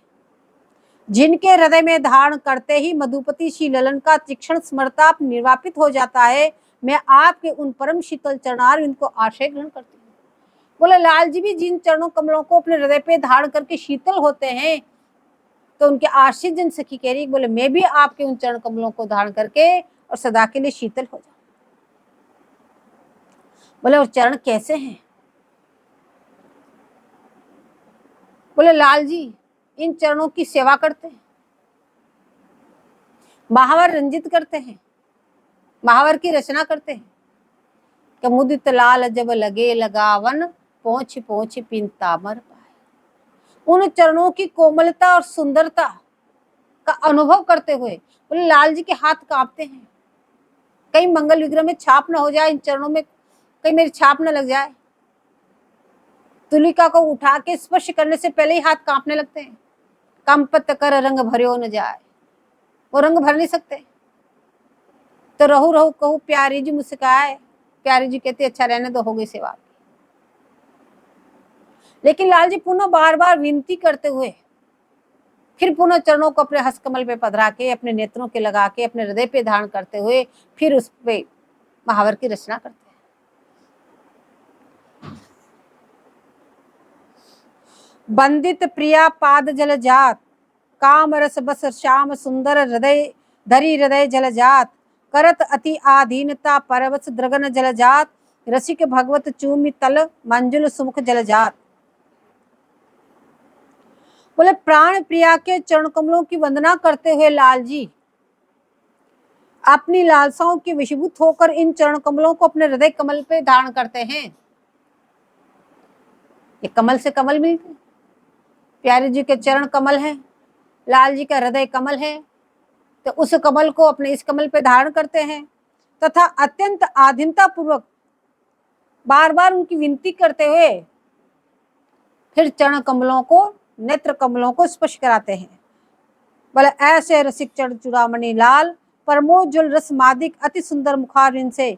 S1: जिनके हृदय में धारण करते ही मधुपति श्री ललन का तीक्ष्ण स्मरताप निर्वापित हो जाता है। मैं आपके उन परम शीतल चरणारविंद को आश्रय ग्रहण करती हूँ। बोले लाल जी भी जिन चरणों कमलों को अपने हृदय पे धारण करके शीतल होते हैं, तो उनके आश्रित जन सखी कह रही बोले मैं भी आपके उन चरण कमलों को धारण करके और सदा के लिए शीतल हो जाऊं। बोले और चरण कैसे हैं? बोले लाल जी इन चरणों की सेवा करते हैं, महावर रंजित करते हैं, महावर की रचना करते हैं। कि मुदित लाल जब लगे लगावन, पोंछ पोंछ पिंतामर पाए। उन चरणों की कोमलता और सुंदरता का अनुभव करते हुए बोले लाल जी के हाथ कांपते हैं। कहीं मंगल विग्रह में छाप न हो जाए, इन चरणों में कहीं मेरी छाप न लग जाए। तुलिका को उठा के स्पर्श करने से पहले ही हाथ कांपने लगते हैं। कंपत कर रंग भरियो न जाए, वो रंग भर नहीं सकते। तो रहू रहू कहू प्यारी जी मुस्काए, प्यारी जी कहते अच्छा रहने दो, हो गई सेवा। लेकिन लाल जी पुनः बार बार विनती करते हुए फिर पुनः चरणों को अपने हस्तकमल पे पधरा के, अपने नेत्रों के लगा के, अपने हृदय पे धारण करते हुए फिर उस पे महावर की रचना करते हैं। बंदित प्रिया पाद जल जात, काम रस बस श्याम सुंदर हृदय धरी हृदय जल जात, करत अति आधीनता परवश द्रगन जल जात, रसिक भगवत चूमि तल मंजुल सुमुख जल जात। बोले प्राण प्रिया के चरण कमलों की वंदना करते हुए लाल जी अपनी लालसाओं के वशीभूत होकर इन चरण कमलों को अपने हृदय कमल पे धारण करते हैं। ये कमल से कमल मिलते, प्यारे जी के चरण कमल है, लाल जी का हृदय कमल है, तो उस कमल को अपने इस कमल पे धारण करते हैं तथा अत्यंत आधीनता पूर्वक बार बार उनकी विनती करते हुए फिर चरण कमलों को, नेत्र कमलों को स्पर्श कराते हैं। बोले ऐसे रसिक चरण चूड़ामणि लाल, परमोज्वल रस मादिक अति सुंदर मुखारविंद से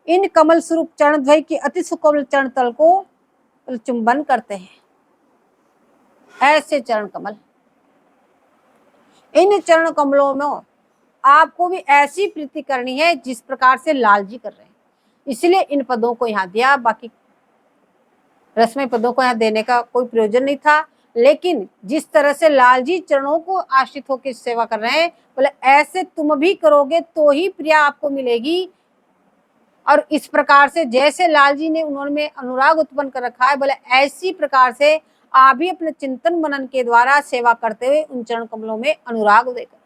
S1: इन कमल स्वरूप चरण द्वय की अति सुकोमल चरण तल को चुंबन करते हैं। ऐसे चरण कमल, इन चरण कमलों में आपको भी ऐसी प्रीति करनी है जिस प्रकार से लाल जी कर रहे हैं। इसलिए इन पदों को यहाँ दिया, बाकी रसमय पदों को यहाँ देने का कोई प्रयोजन नहीं था। लेकिन जिस तरह से लाल जी चरणों को आश्रित होकर सेवा कर रहे हैं, बोले ऐसे तुम भी करोगे तो ही प्रिया आपको मिलेगी। और इस प्रकार से जैसे लाल जी ने उन्होंने अनुराग उत्पन्न कर रखा है, बोले ऐसी प्रकार से आप भी अपने चिंतन मनन के द्वारा सेवा करते हुए उन चरण कमलों में अनुराग देकर।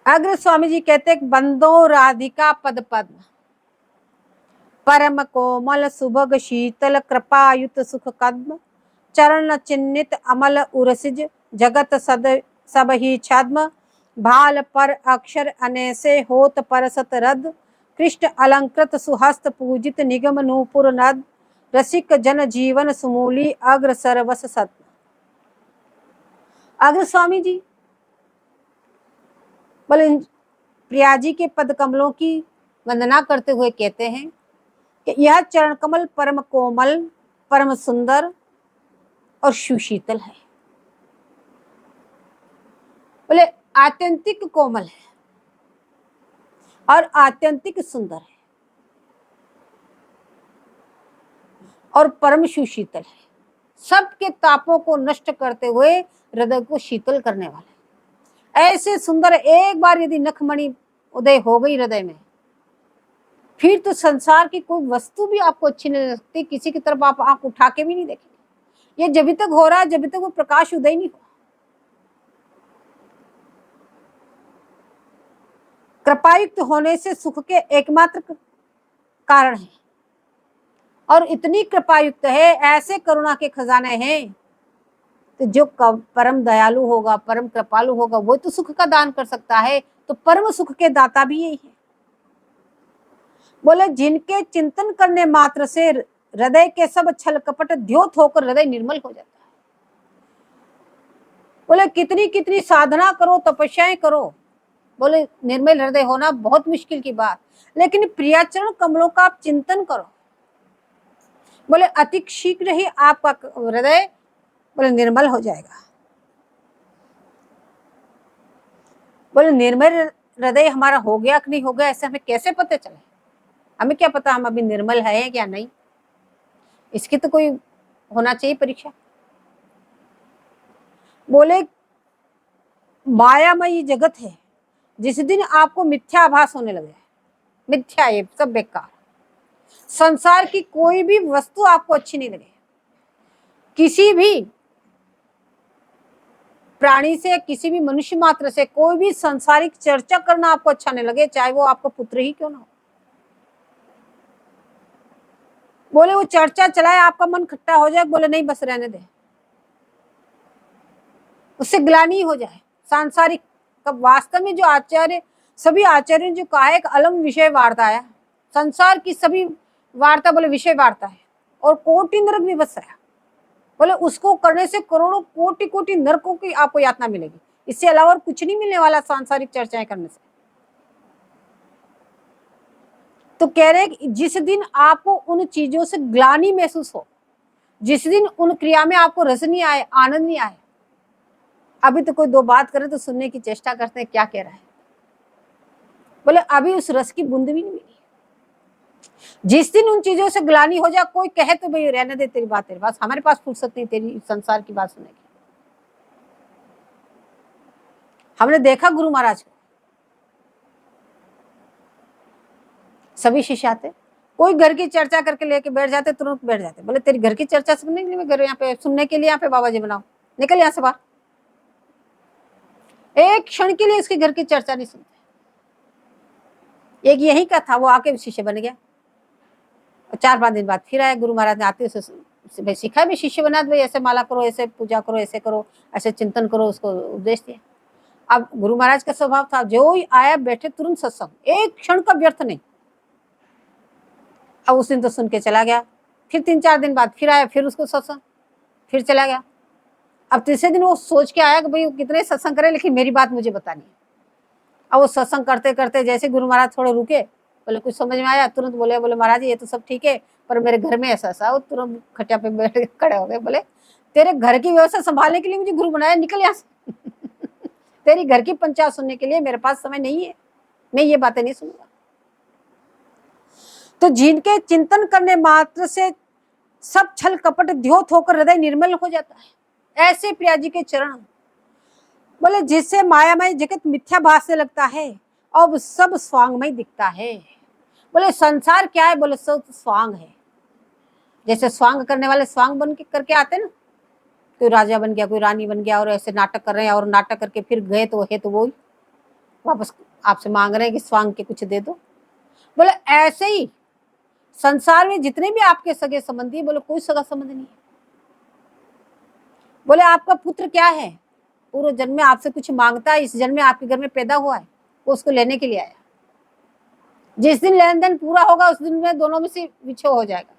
S1: अग्र स्वामी जी कहते बंदो राधिका पद पद्म, परम कोमल सुभग शीतल कृपायुत सुख कद्म, चरण चिन्हित अमल उरसिज जगत सद सब ही छद्म, भाल पर अक्षर अनेसे होत परसत रद, कृष्ण अलंकृत सुहस्त पूजित निगम नूपुर नद, रसिक जन जीवन सुमूली अग्र सरवस सत। अग्र स्वामी जी बोले प्रिया जी के पद कमलों की वंदना करते हुए कहते हैं कि यह चरण कमल परम कोमल, परम सुंदर और सुशीतल है। बोले आत्यंतिक कोमल है और आत्यंतिक सुंदर है और परम सुशीतल है, सबके तापों को नष्ट करते हुए हृदय को शीतल करने वाले। ऐसे सुंदर एक बार यदि नखमणि उदय हो गई हृदय में, फिर तो संसार की कोई वस्तु भी आपको अच्छी नहीं लगती, किसी की तरफ आप आंख उठा के भी नहीं देखेंगे। ये जब तक हो रहा है, जब तक वो प्रकाश उदय नहीं हुआ। कृपायुक्त होने से सुख के एकमात्र कारण है और इतनी कृपायुक्त है, ऐसे करुणा के खजाने हैं, तो जो परम दयालु होगा, परम कृपालु होगा, वो तो सुख का दान कर सकता है। तो परम सुख के दाता भी यही है। बोले जिनके चिंतन करने मात्र से हृदय के सब छल कपट द्योत होकर हृदय निर्मल हो जाता है। बोले कितनी कितनी साधना करो, तपस्याएं करो, बोले निर्मल हृदय होना बहुत मुश्किल की बात, लेकिन प्रियाचरण कमलों का आप चिंतन करो, बोले अति शीघ्र ही आपका हृदय बोले निर्मल हो जाएगा। बोले निर्मल हृदय हमारा हो गया कि नहीं हो गया, ऐसे हमें कैसे पता चले? हमें क्या पता हम अभी निर्मल है या नहीं? इसकी तो कोई होना चाहिए परीक्षा। बोले मायामयी जगत है, जिस दिन आपको मिथ्या आभास होने लगे, मिथ्या ये सब बेकार, संसार की कोई भी वस्तु आपको अच्छी नहीं लगे, किसी भी प्राणी से, किसी भी मनुष्य मात्र से कोई भी सांसारिक चर्चा करना आपको अच्छा नहीं लगे, चाहे वो आपका पुत्र ही क्यों ना हो। बोले वो चर्चा चलाए, आपका मन खट्टा हो जाए, बोले नहीं बस रहने दे, उससे ग्लानि हो जाए। सांसारिक कब वास्तव में जो आचार्य, सभी आचार्यों ने जो कहा है, एक अलम विषय वार्ता है, संसार की सभी वार्ता बोले विषय वार्ता है और कोटि नरक विवश है। बोले उसको करने से करोड़ों कोटि कोटि नरकों की आपको यातना मिलेगी, इससे अलावा और कुछ नहीं मिलने वाला सांसारिक चर्चाएं करने से। तो कह रहे जिस दिन आपको उन चीजों से ग्लानि महसूस हो, जिस दिन उन क्रिया में आपको रस नहीं आए, आनंद नहीं आए, अभी तो कोई दो बात करे तो सुनने की चेष्टा करते हैं क्या कह रहा है, बोले अभी उस रस की बूंद भी नहीं मिली। जिस दिन उन चीजों से ग्लानि हो जाए, कोई कहे तो भाई रहने दे तेरी बात, तेरे पास, हमारे पास फुर्सत नहीं तेरी संसार की बात सुनने की। हमने देखा गुरु महाराज को, सभी शिष्य आते, कोई घर की चर्चा करके लेके बैठ जाते, तुरंत बैठ जाते, बोले तेरी घर की चर्चा सुनने के लिए मैं घर यहाँ पे सुनने के लिए यहाँ पे बाबा जी बनाओ, निकल यहाँ से बाहर। एक क्षण के लिए इसके घर की चर्चा नहीं सुनते। एक यही का था, वो आके शिष्य बन गया, 4-5 दिन बाद फिर आया गुरु महाराज ने, आते उसे भाई सिखा भी, शिष्य बना, भाई ऐसे माला करो, ऐसे पूजा करो, ऐसे करो, ऐसे चिंतन करो, उसको उपदेश दिया। अब गुरु महाराज का स्वभाव था, जो ही आया बैठे तुरंत सत्संग, एक क्षण का व्यर्थ नहीं। अब उस दिन तो सुन के चला गया, फिर 3-4 दिन बाद फिर आया, फिर उसको सत्संग, फिर चला गया। अब तीसरे दिन वो सोच के आया कि भाई कितने सत्संग करे, लेकिन मेरी बात मुझे बतानी है। अब वो सत्संग करते करते जैसे गुरु महाराज थोड़े रुके, बोले कुछ समझ में आया, तुरंत बोले महाराज ये तो सब ठीक है, पर मेरे घर में ऐसा ऐसा, वो तुरंत खटिया पे बैठ के खड़े हो गए, बोले तेरे घर की व्यवस्था संभालने के लिए मुझे गुरु बनाया, निकल यहाँ से तेरी घर की पंचायत सुनने के लिए मेरे पास समय नहीं है, मैं ये बातें नहीं सुनूंगा। तो जिनके चिंतन करने मात्र से सब छल कपट द्योत होकर हृदय निर्मल हो जाता है, ऐसे प्रिया जी के चरण। बोले जिससे मायामय जगत मिथ्या भासने लगता है और सब स्वांगमय दिखता है। बोले संसार क्या है, बोले सब स्वांग है। जैसे स्वांग करने वाले स्वांग बन के करके आते ना, कोई राजा बन गया, कोई रानी बन गया और ऐसे नाटक कर रहे हैं, और नाटक करके फिर गए तो है तो वो वापस आपसे मांग रहे हैं कि स्वांग के कुछ दे दो। बोले ऐसे ही संसार में जितने भी आपके सगे संबंधी, बोले कोई सगा संबंध नहीं है। बोले आपका पुत्र क्या है, पूर्व जन्म में आपसे कुछ मांगता है, इस जन्म में आपके घर में पैदा हुआ है, वो उसको लेने के लिए आया। जिस दिन लेन देन पूरा होगा उस दिन में दोनों में से विछोह हो जाएगा।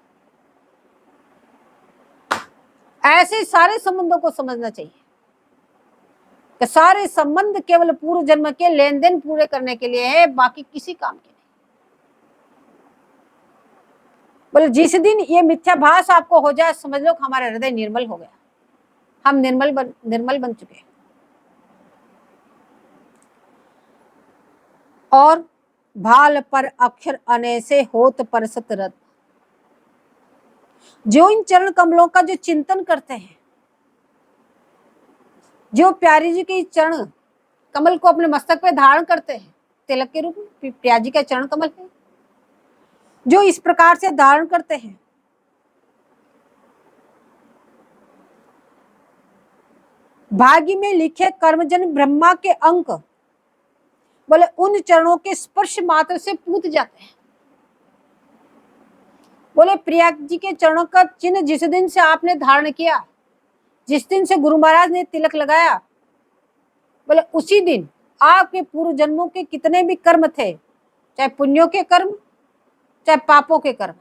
S1: ऐसे सारे संबंधों को समझना चाहिए कि सारे संबंध केवल पूर्व जन्म के लेन देन पूरे करने के लिए है, बाकी किसी काम के नहीं। बोले जिस दिन ये मिथ्याभास आपको हो जाए, समझ लो हमारा हृदय निर्मल हो गया, हम निर्मल बन चुके हैं। और भाल पर अक्षर अने से होत परसत रत। जो इन चरण कमलों का जो चिंतन करते हैं, जो प्यारी जी के चरण कमल को अपने मस्तक पे धारण करते हैं, तिलक के रूप में प्रिया जी का चरण कमल है, जो इस प्रकार से धारण करते हैं, भाग्य में लिखे कर्मजन ब्रह्मा के अंक बोले उन चरणों के स्पर्श मात्र से पूत जाते हैं। बोले प्रिया जी के चरणों का चिन्ह जिस दिन से आपने धारण किया, जिस दिन से गुरु महाराज ने तिलक लगाया, बोले उसी दिन आपके पूर्व जन्मों के कितने भी कर्म थे, चाहे पुण्यों के कर्म चाहे पापों के कर्म,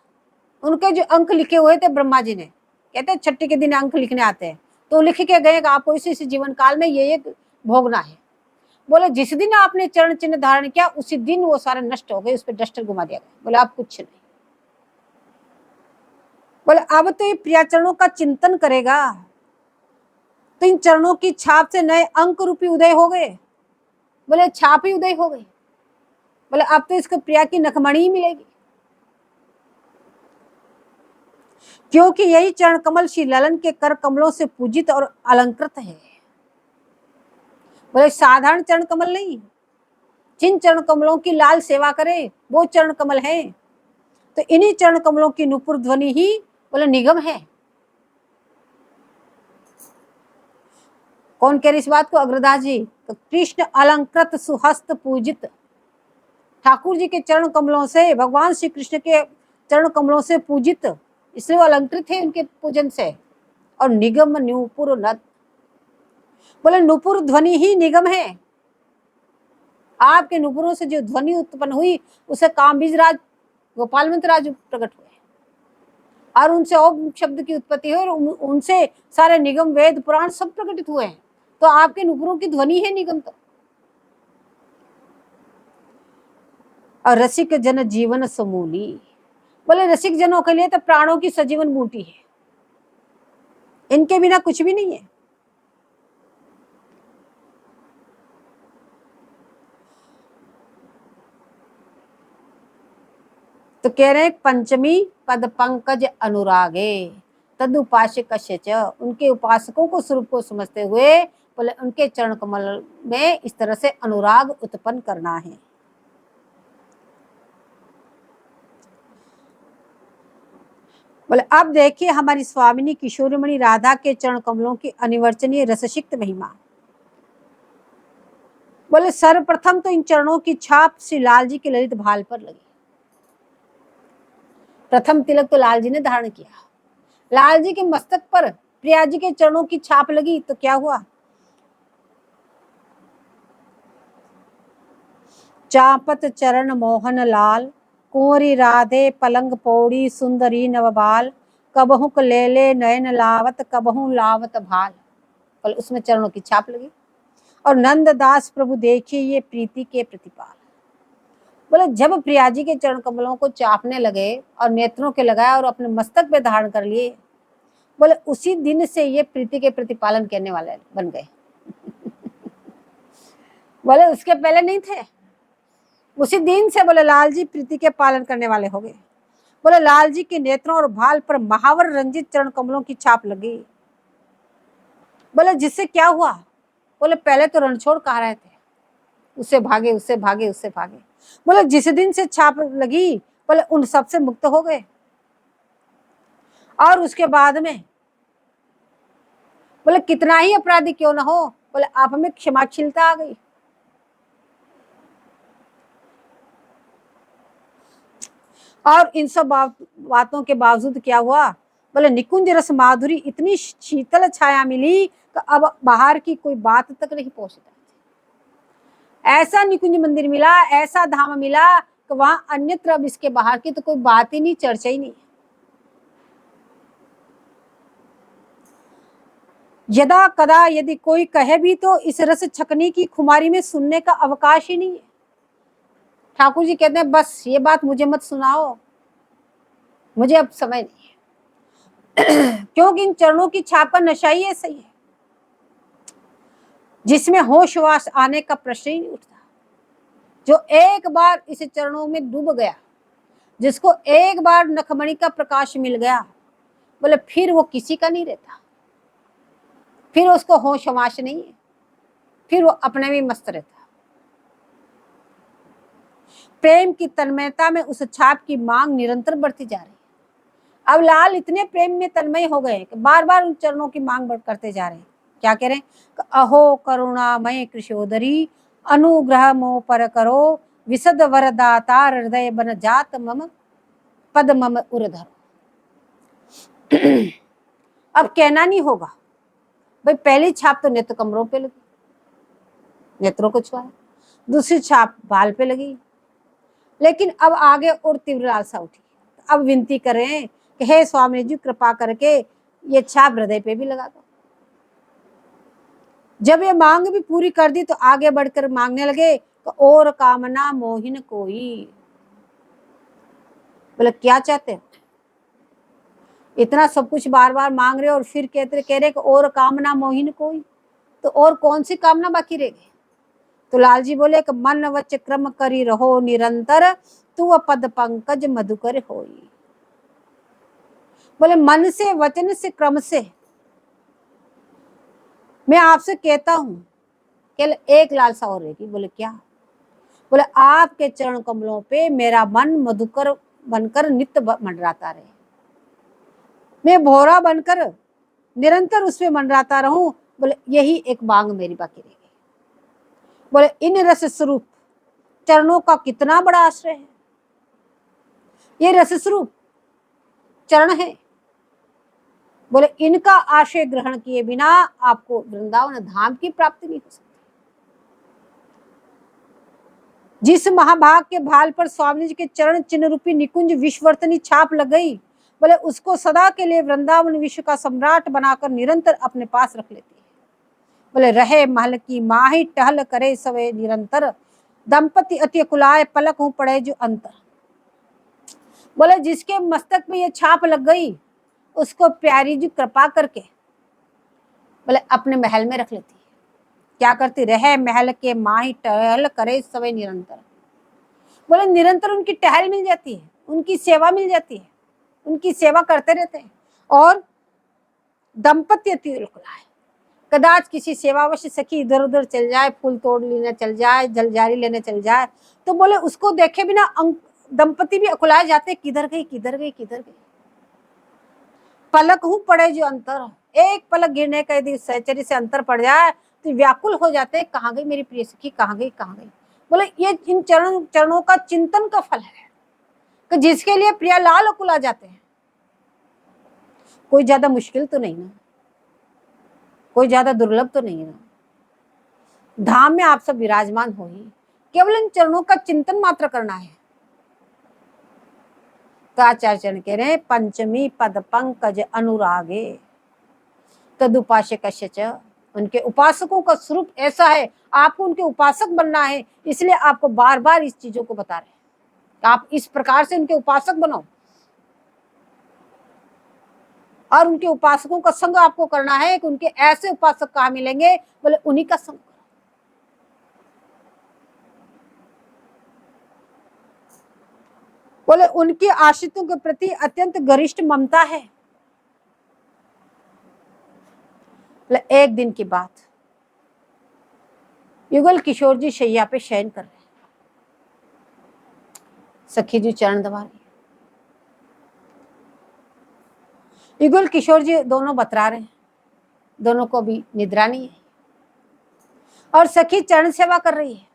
S1: उनके जो अंक लिखे हुए थे ब्रह्मा जी ने, कहते हैं छठी के दिन अंक लिखने आते हैं, तो लिख के गए आपको इसी जीवन काल में ये भोगना है। बोले जिस दिन आपने चरण चिन्ह धारण किया उसी दिन वो सारे नष्ट हो गए, उस पर डस्टर घुमा दिया गया। बोले आप कुछ नहीं। बोले अब तो ये प्रिया चरणों का चिंतन करेगा तो इन चरणों की छाप से नए अंक रूपी उदय हो गए। बोले छाप ही उदय हो गई। बोले अब तो इसको प्रिया की नखमणि ही मिलेगी, क्योंकि यही चरण कमल श्री ललन के कर कमलों से पूजित और अलंकृत है। बोले साधारण चरण कमल नहीं, जिन चरण कमलों की लाल सेवा करे वो चरण कमल है। तो इन्हीं चरण कमलों की नुपुर ध्वनि ही बोले निगम है। कौन कह रही इस बात को? अग्रदास जी। तो कृष्ण अलंकृत सुहस्त पूजित, ठाकुर जी के चरण कमलों से, भगवान श्री कृष्ण के चरण कमलों से पूजित, इसलिए वो अलंकृत है उनके पूजन से। और निगम नुपुर नद, बोले नुपुर ध्वनि ही निगम है। आपके नुपुरों से जो ध्वनि उत्पन्न हुई उसे कामबीज राज गोपालवंत राज प्रकट हुए और उनसे ओम शब्द की उत्पत्ति हुई और उनसे सारे निगम वेद पुराण सब प्रकटित हुए हैं। तो आपके नुपुरों की ध्वनि है निगम। तो और रसिक जन जीवन समूली, बोले रसिक जनों के लिए तो प्राणों की सजीवन बूटी है, इनके बिना कुछ भी नहीं है। तो कह रहे पंचमी पद पंकज अनुरागे तद उपासक च, उनके उपासकों को स्वरूप को समझते हुए बोले उनके चरण कमल में इस तरह से अनुराग उत्पन्न करना है। बोले अब देखिए हमारी स्वामिनी किशोरमणि राधा के चरण कमलों की अनिवर्चनीय रससिक्त महिमा। बोले सर्वप्रथम तो इन चरणों की छाप श्री लाल जी के ललित भाल पर लगी। प्रथम तिलक तो लाल जी ने धारण किया, लाल जी के मस्तक पर प्रिया जी के चरणों की छाप लगी। तो क्या हुआ? चापत चरण मोहन लाल, कुंवरी राधे पलंग पौड़ी सुंदरी नवबाल, कबहुक ले ले नयन लावत कबहू लावत भाल। कल उसमें चरणों की छाप लगी। और नंददास प्रभु देखिए ये प्रीति के प्रतिपाल। बोले जब प्रिया जी के चरण कमलों को चापने लगे और नेत्रों के लगाए और अपने मस्तक पे धारण कर लिए, बोले उसी दिन से ये प्रीति के प्रतिपालन करने वाले बन गए। बोले उसके पहले नहीं थे, उसी दिन से बोले लाल जी प्रीति के पालन करने वाले हो गए। बोले लाल जी के नेत्रों और भाल पर महावर रंजित चरण कमलों की छाप लगी। बोले जिससे क्या हुआ? बोले पहले तो रणछोड़ कहा रहे थे, उससे भागे उससे भागे उससे भागे। बोले जिस दिन से छाप लगी बोले उन सबसे मुक्त हो गए। और उसके बाद में बोले कितना ही अपराधी क्यों ना हो, बोले आप में क्षमाशीलता आ गई। और इन सब बातों के बावजूद क्या हुआ? बोले निकुंज रस माधुरी इतनी शीतल छाया मिली कि अब बाहर की कोई बात तक नहीं पहुंचता। ऐसा निकुंज मंदिर मिला, ऐसा धाम मिला कि वहां अन्यत्र अब इसके बाहर की तो कोई बात ही नहीं, चर्चा ही नहीं। यदा कदा यदि कोई कहे भी तो इस रस छकनी की खुमारी में सुनने का अवकाश ही नहीं है। ठाकुर जी कहते हैं बस ये बात मुझे मत सुनाओ, मुझे अब समय नहीं है। क्योंकि इन चरणों की छाप का नशा ही ऐसा ही है जिसमें होश वास आने का प्रश्न ही नहीं उठता। जो एक बार इस चरणों में डूब गया, जिसको एक बार नखमणि का प्रकाश मिल गया, बोले फिर वो किसी का नहीं रहता, फिर उसको होश वास नहीं है, फिर वो अपने में मस्त रहता। प्रेम की तन्मयता में उस छाप की मांग निरंतर बढ़ती जा रही है। अब लाल इतने प्रेम में तन्मय हो गए कि बार बार उन चरणों की मांग करते जा रहे हैं। क्या कह रहे हैं? अहो करुणामय कृशोदरी अनुग्रह मो पर करो, विशद वरदाता हृदय बन जात मम पद मम उरधर। अब कहना नहीं होगा भाई, पहली छाप तो नेत्र कमरों पे लगी, नेत्रों को छुआ, दूसरी छाप बाल पे लगी, लेकिन अब आगे और तीव्र लालसा उठी। अब विनती करें कि हे स्वामी जी कृपा करके ये छाप हृदय पे भी लगा दो। जब ये मांग भी पूरी कर दी तो आगे बढ़कर मांगने लगे तो और कामना मोहिन कोई। बोले क्या चाहते हो? इतना सब कुछ बार बार मांग रहे और फिर कह रहे कि और कामना मोहिन कोई, तो और कौन सी कामना बाकी रह गई? तो लाल जी बोले कि मन वच क्रम करी रहो निरंतर, तू पद पंकज मधुकर होई। बोले मन से, वचन से, क्रम से मैं आपसे कहता हूं केवल एक लालसा और रहेगी। बोले क्या? बोले आपके चरण कमलों पे मेरा मन मधुकर बनकर नित्य मंडराता रहे, मैं भोरा बनकर निरंतर उसमें मंडराता रहूं। बोले यही एक मांग मेरी बाकी रह गई। बोले इन रस स्वरूप चरणों का कितना बड़ा आश्रय है। ये रस स्वरूप चरण है। बोले इनका आश्रय ग्रहण किए बिना आपको वृंदावन धाम की प्राप्ति नहीं हो सकती। जिस महाभाग के भाल पर स्वामी जी के चरण चिन्ह रूपी निकुंज विश्ववर्तनी छाप लग गई, बोले उसको सदा के लिए वृंदावन विश्व का सम्राट बनाकर निरंतर अपने पास रख लेती है। बोले रहे महल की माही टहल करे सवे निरंतर, दंपति अति कुलाए पलक हूं पड़े जो अंतर। बोले जिसके मस्तक में ये छाप लग गई उसको प्यारी जी कृपा करके बोले अपने महल में रख लेती है। क्या करती? रहे महल के माही टहल करे सवे निरंतर। बोले निरंतर उनकी टहल मिल जाती है, उनकी सेवा मिल जाती है, उनकी सेवा करते रहते हैं। और दंपति अति कुलाए, कदाच किसी सेवावश सखी इधर उधर चल जाए, फूल तोड़ लेने चल जाए, जलजारी लेने चल जाए, तो बोले उसको देखे बिना दंपति भी अकुलाए जाते, किधर गई किधर गई किधर गई। पलक हूं पड़े जो अंतर, एक पलक गिरने का यदि सहचरी से अंतर पड़ जाए तो व्याकुल हो जाते, कहाँ गई मेरी प्रिय सखी, कहाँ गई कहाँ गई। बोले ये इन चरणों का चिंतन का फल है कि जिसके लिए प्रिया लाल अकुला जाते हैं। कोई ज्यादा मुश्किल तो नहीं ना, कोई ज्यादा दुर्लभ तो नहीं ना। धाम में आप सब विराजमान हो ही, केवल इन चरणों का चिंतन मात्र करना है। तो आचार्य कह रहे हैं पंचमी पद पंकज अनुरागे तदुपासक कश्य। उनके उपासकों का स्वरूप ऐसा है, आपको उनके उपासक बनना है, इसलिए आपको बार बार इस चीजों को बता रहे हैं। आप इस प्रकार से उनके उपासक बनो और उनके उपासकों का संग आपको करना है कि उनके ऐसे उपासक कहाँ मिलेंगे? बोले उन्हीं का संग। बोले उनकी आश्रितों के प्रति अत्यंत गरिष्ठ ममता है। एक दिन की बात, युगल किशोर जी शैया पे शयन कर रहे हैं, सखी जी चरण दबा रही है, युगल किशोर जी दोनों बतरा रहे हैं, दोनों को भी निद्रा नहीं है और सखी चरण सेवा कर रही है।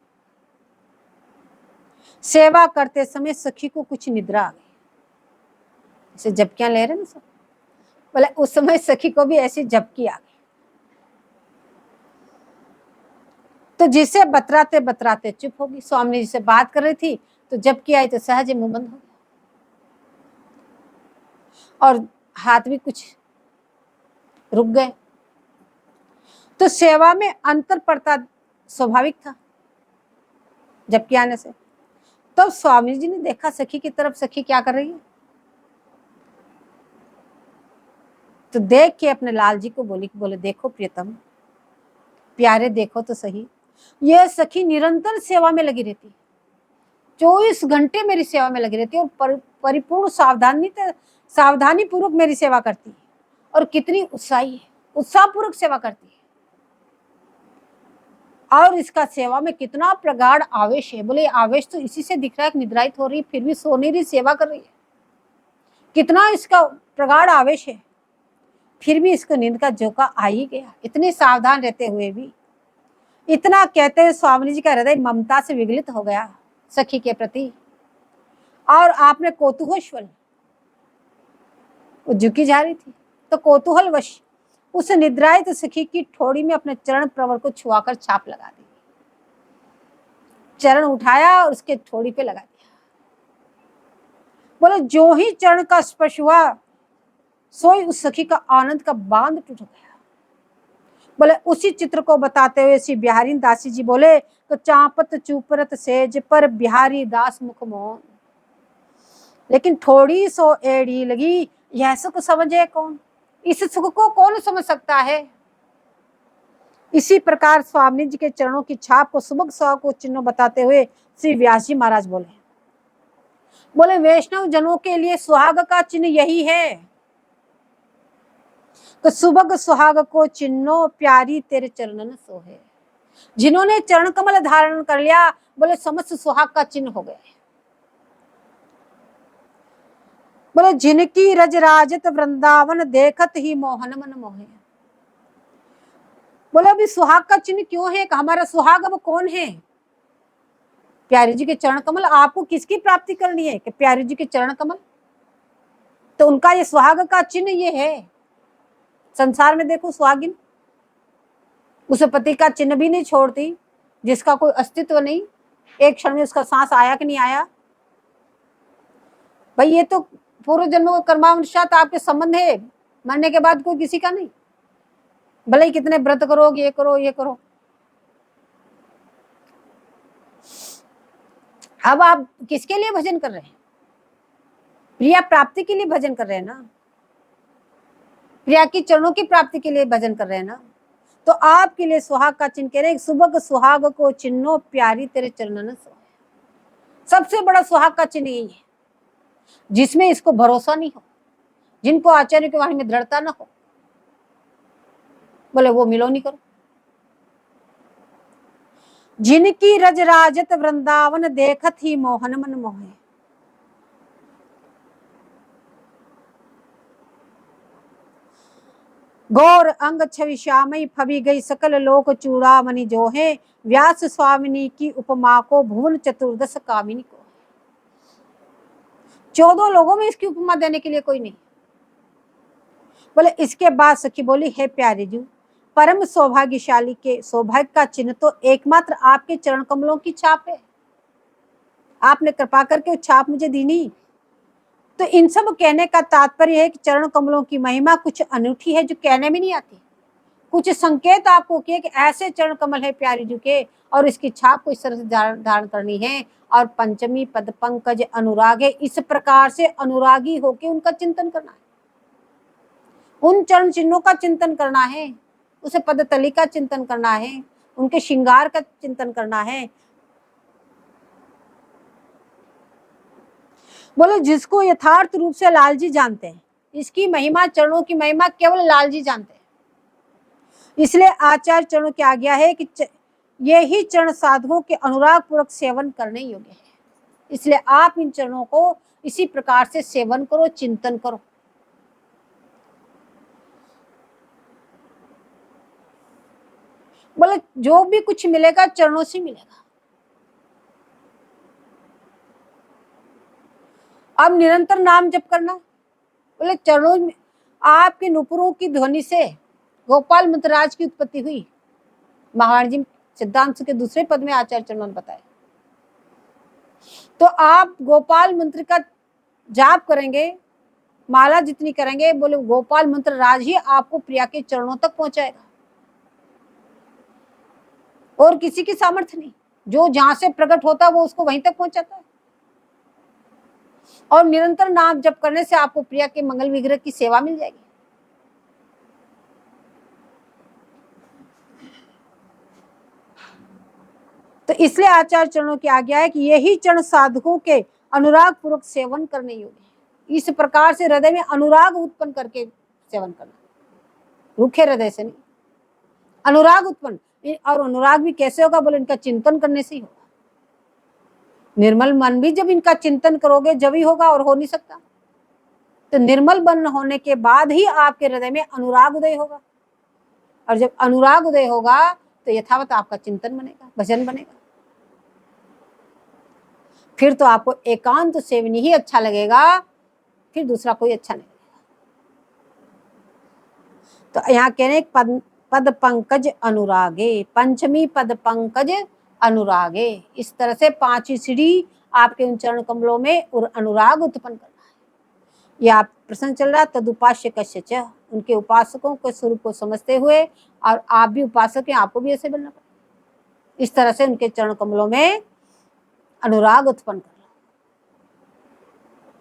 S1: सेवा करते समय सखी को कुछ निद्रा आ गई, जैसे झपकियां ले रहे ना सब, बोले उस समय सखी को भी ऐसी झपकी आ गई। तो जिसे बतराते बतराते चुप होगी। स्वामी जी से बात कर रही थी तो झपकी आई तो सहज मुंह बंद हो गया और हाथ भी कुछ रुक गए। तो सेवा में अंतर पड़ता स्वाभाविक था झपकी आने से। तो स्वामी जी ने देखा सखी की तरफ, सखी क्या कर रही है, तो देख के अपने लाल जी को बोले देखो प्रियतम, प्यारे देखो तो सही, यह सखी निरंतर सेवा में लगी रहती है, 24 घंटे मेरी सेवा में लगी रहती है और परिपूर्ण सावधानी पूर्वक मेरी सेवा करती है और कितनी उत्साही है, उत्साहपूर्वक सेवा करती है और इसका सेवा में कितना प्रगाढ़ आवेश है। बोले आवेश तो इसी से दिख रहा है, निद्रायित हो रही फिर भी सो नहीं रही, सेवा कर रही है, कितना इसका प्रगाढ़ आवेश है, फिर भी इसको नींद का झोंका आ ही गया, इतने सावधान रहते हुए भी। इतना कहते हुए स्वामी जी का हृदय ममता से विगलित हो गया सखी के प्रति और आपने कौतूहलवश, वो झुकी जा रही थी तो कौतूहलवश उस निद्रायित सखी की ठोड़ी में अपने चरण प्रवर को छुआकर छाप लगा दी। चरण उठाया और उसके ठोड़ी पे लगा दिया। बोले जो ही चरण का स्पर्श हुआ सोई उस सखी का आनंद का बांध टूट गया। बोले उसी चित्र को बताते हुए श्री बिहारी दासी जी बोले तो चापत चूपरत सेज पर बिहारी दास मुख मौन, लेकिन थोड़ी सो एड़ी लगी यह सुख समझे कौन, इस सुख को कौन समझ सकता है। इसी प्रकार स्वामी जी के चरणों की छाप को सुबह सुहाग को चिन्ह बताते हुए श्री व्यास जी महाराज बोले वैष्णव जनों के लिए सुहाग का चिन्ह यही है, तो सुबह सुहाग को चिन्हो प्यारी तेरे चरणन सोहे। जिन्होंने चरण कमल धारण कर लिया बोले समस्त सुहाग का चिन्ह हो गए। बोले जिनकी रज राजत वृंदावन देखत ही मोहन मन मोहे। बोले अभी सुहाग का चिन्ह क्यों है, हमारा सुहाग अब कौन है, प्यारी जी के चरण कमल। आपको किसकी प्राप्ति करनी है कि प्यारी जी के चरण कमल, तो उनका ये सुहाग का चिन्ह ये है। संसार में देखो सुहागिन उस पति का चिन्ह भी नहीं छोड़ती, जिसका कोई अस्तित्व नहीं, एक क्षण में उसका सांस आया कि नहीं आया। भाई ये तो पूर्व जन्म को कर्मानुसार आपके संबंध है, मरने के बाद कोई किसी का नहीं, भले ही कितने व्रत करो, ये करो ये करो। अब आप किसके लिए भजन कर रहे हैं, प्रिया प्राप्ति के लिए भजन कर रहे हैं ना, प्रिया की चरणों की प्राप्ति के लिए भजन कर रहे हैं ना। तो आपके लिए सुहाग का चिन्ह कह रहे हैं, सुबह सुहाग को चिन्हो प्यारी तेरे चरणन सोहे। सबसे बड़ा सुहाग का चिन्ह यही है, जिसमें इसको भरोसा नहीं हो, जिनको आचार्य के वाणी में दृढ़ता ना हो, बोले वो मिलो नहीं करो। जिनकी रज राजत वृंदावन देखत ही मोहन मन मोहे। गौर अंग छवि श्यामई फबी गई सकल लोक चूड़ामणि जो है, व्यास स्वामिनी की उपमा को भुवन चतुर्दश कामिनी को। 14 लोगों में इसकी उपमा देने के लिए कोई नहीं। बोले इसके बाद सखी बोली है प्यारे जी, परम सौभाग्यशाली के सौभाग्य का चिन्ह तो एकमात्र आपके चरण कमलों की छाप है। आपने कृपा करके वो छाप मुझे दी नहीं। तो इन सब कहने का तात्पर्य है कि चरण कमलों की महिमा कुछ अनूठी है जो कहने में नहीं आती। कुछ संकेत आपको किए कि ऐसे चरण कमल है प्यारी जी के और इसकी छाप को इस तरह से धारण करनी है और पंचमी पद पंकज अनुराग है, इस प्रकार से अनुरागी होके उनका चिंतन करना है, उन चरण चिन्हों का चिंतन करना है, उसे पदतली का चिंतन करना है, उनके श्रृंगार का चिंतन करना है। बोले जिसको यथार्थ रूप से लाल जी जानते हैं, इसकी महिमा चरणों की महिमा केवल लाल जी जानते हैं। इसलिए आचार्य चरणों की आज्ञा है कि ये ही चरण साधकों के अनुराग पूर्वक सेवन करने योग्य है। इसलिए आप इन चरणों को इसी प्रकार से सेवन करो, चिंतन करो। बोले जो भी कुछ मिलेगा चरणों से मिलेगा। अब निरंतर नाम जप करना, बोले चरणों में आपके नुपुरों की ध्वनि से गोपाल मंत्रराज की उत्पत्ति हुई। महाराज जी सिद्धांत के दूसरे पद में आचार्य चरणों ने बताया। तो आप गोपाल मंत्र का जाप करेंगे, माला जितनी करेंगे, बोले गोपाल मंत्र राज ही आपको प्रिया के चरणों तक पहुंचाएगा, और किसी की सामर्थ्य नहीं। जो जहां से प्रकट होता है वो उसको वहीं तक पहुंचाता है। और निरंतर नाम जप करने से आपको प्रिया के मंगल विग्रह की सेवा मिल जाएगी। तो इसलिए आचार्य चरणों की आज्ञा है कि यही चरण साधकों के अनुराग पूर्वक सेवन करने योग्य है। इस प्रकार से हृदय में अनुराग उत्पन्न करके सेवन करना, रूखे हृदय से नहीं, अनुराग उत्पन्न। और अनुराग भी कैसे होगा, बोले इनका चिंतन करने से ही होगा। निर्मल मन भी जब इनका चिंतन करोगे जब ही होगा, और हो नहीं सकता। तो निर्मल मन होने के बाद ही आपके हृदय में अनुराग उदय होगा, और जब अनुराग उदय होगा तो यथावत आपका चिंतन बनेगा, भजन बनेगा। फिर तो आपको एकांत सेवन ही अच्छा लगेगा, फिर दूसरा कोई अच्छा नहीं लगेगा। तो यहाँ कह रहे पद पंकज अनुरागे, पंचमी पद पंकज अनुरागे। इस तरह से 5वीं सीढ़ी आपके उन चरण कमलों में अनुराग उत्पन्न करना है। ये आप प्रश्न चल रहा तदुपास्य कस्य, उनके उपासकों के स्वरूप को समझते हुए, और आप भी उपासक हैं, आपको भी ऐसे बनना पड़ेगा। इस तरह से उनके चरण कमलों में अनुराग उत्पन्न करना।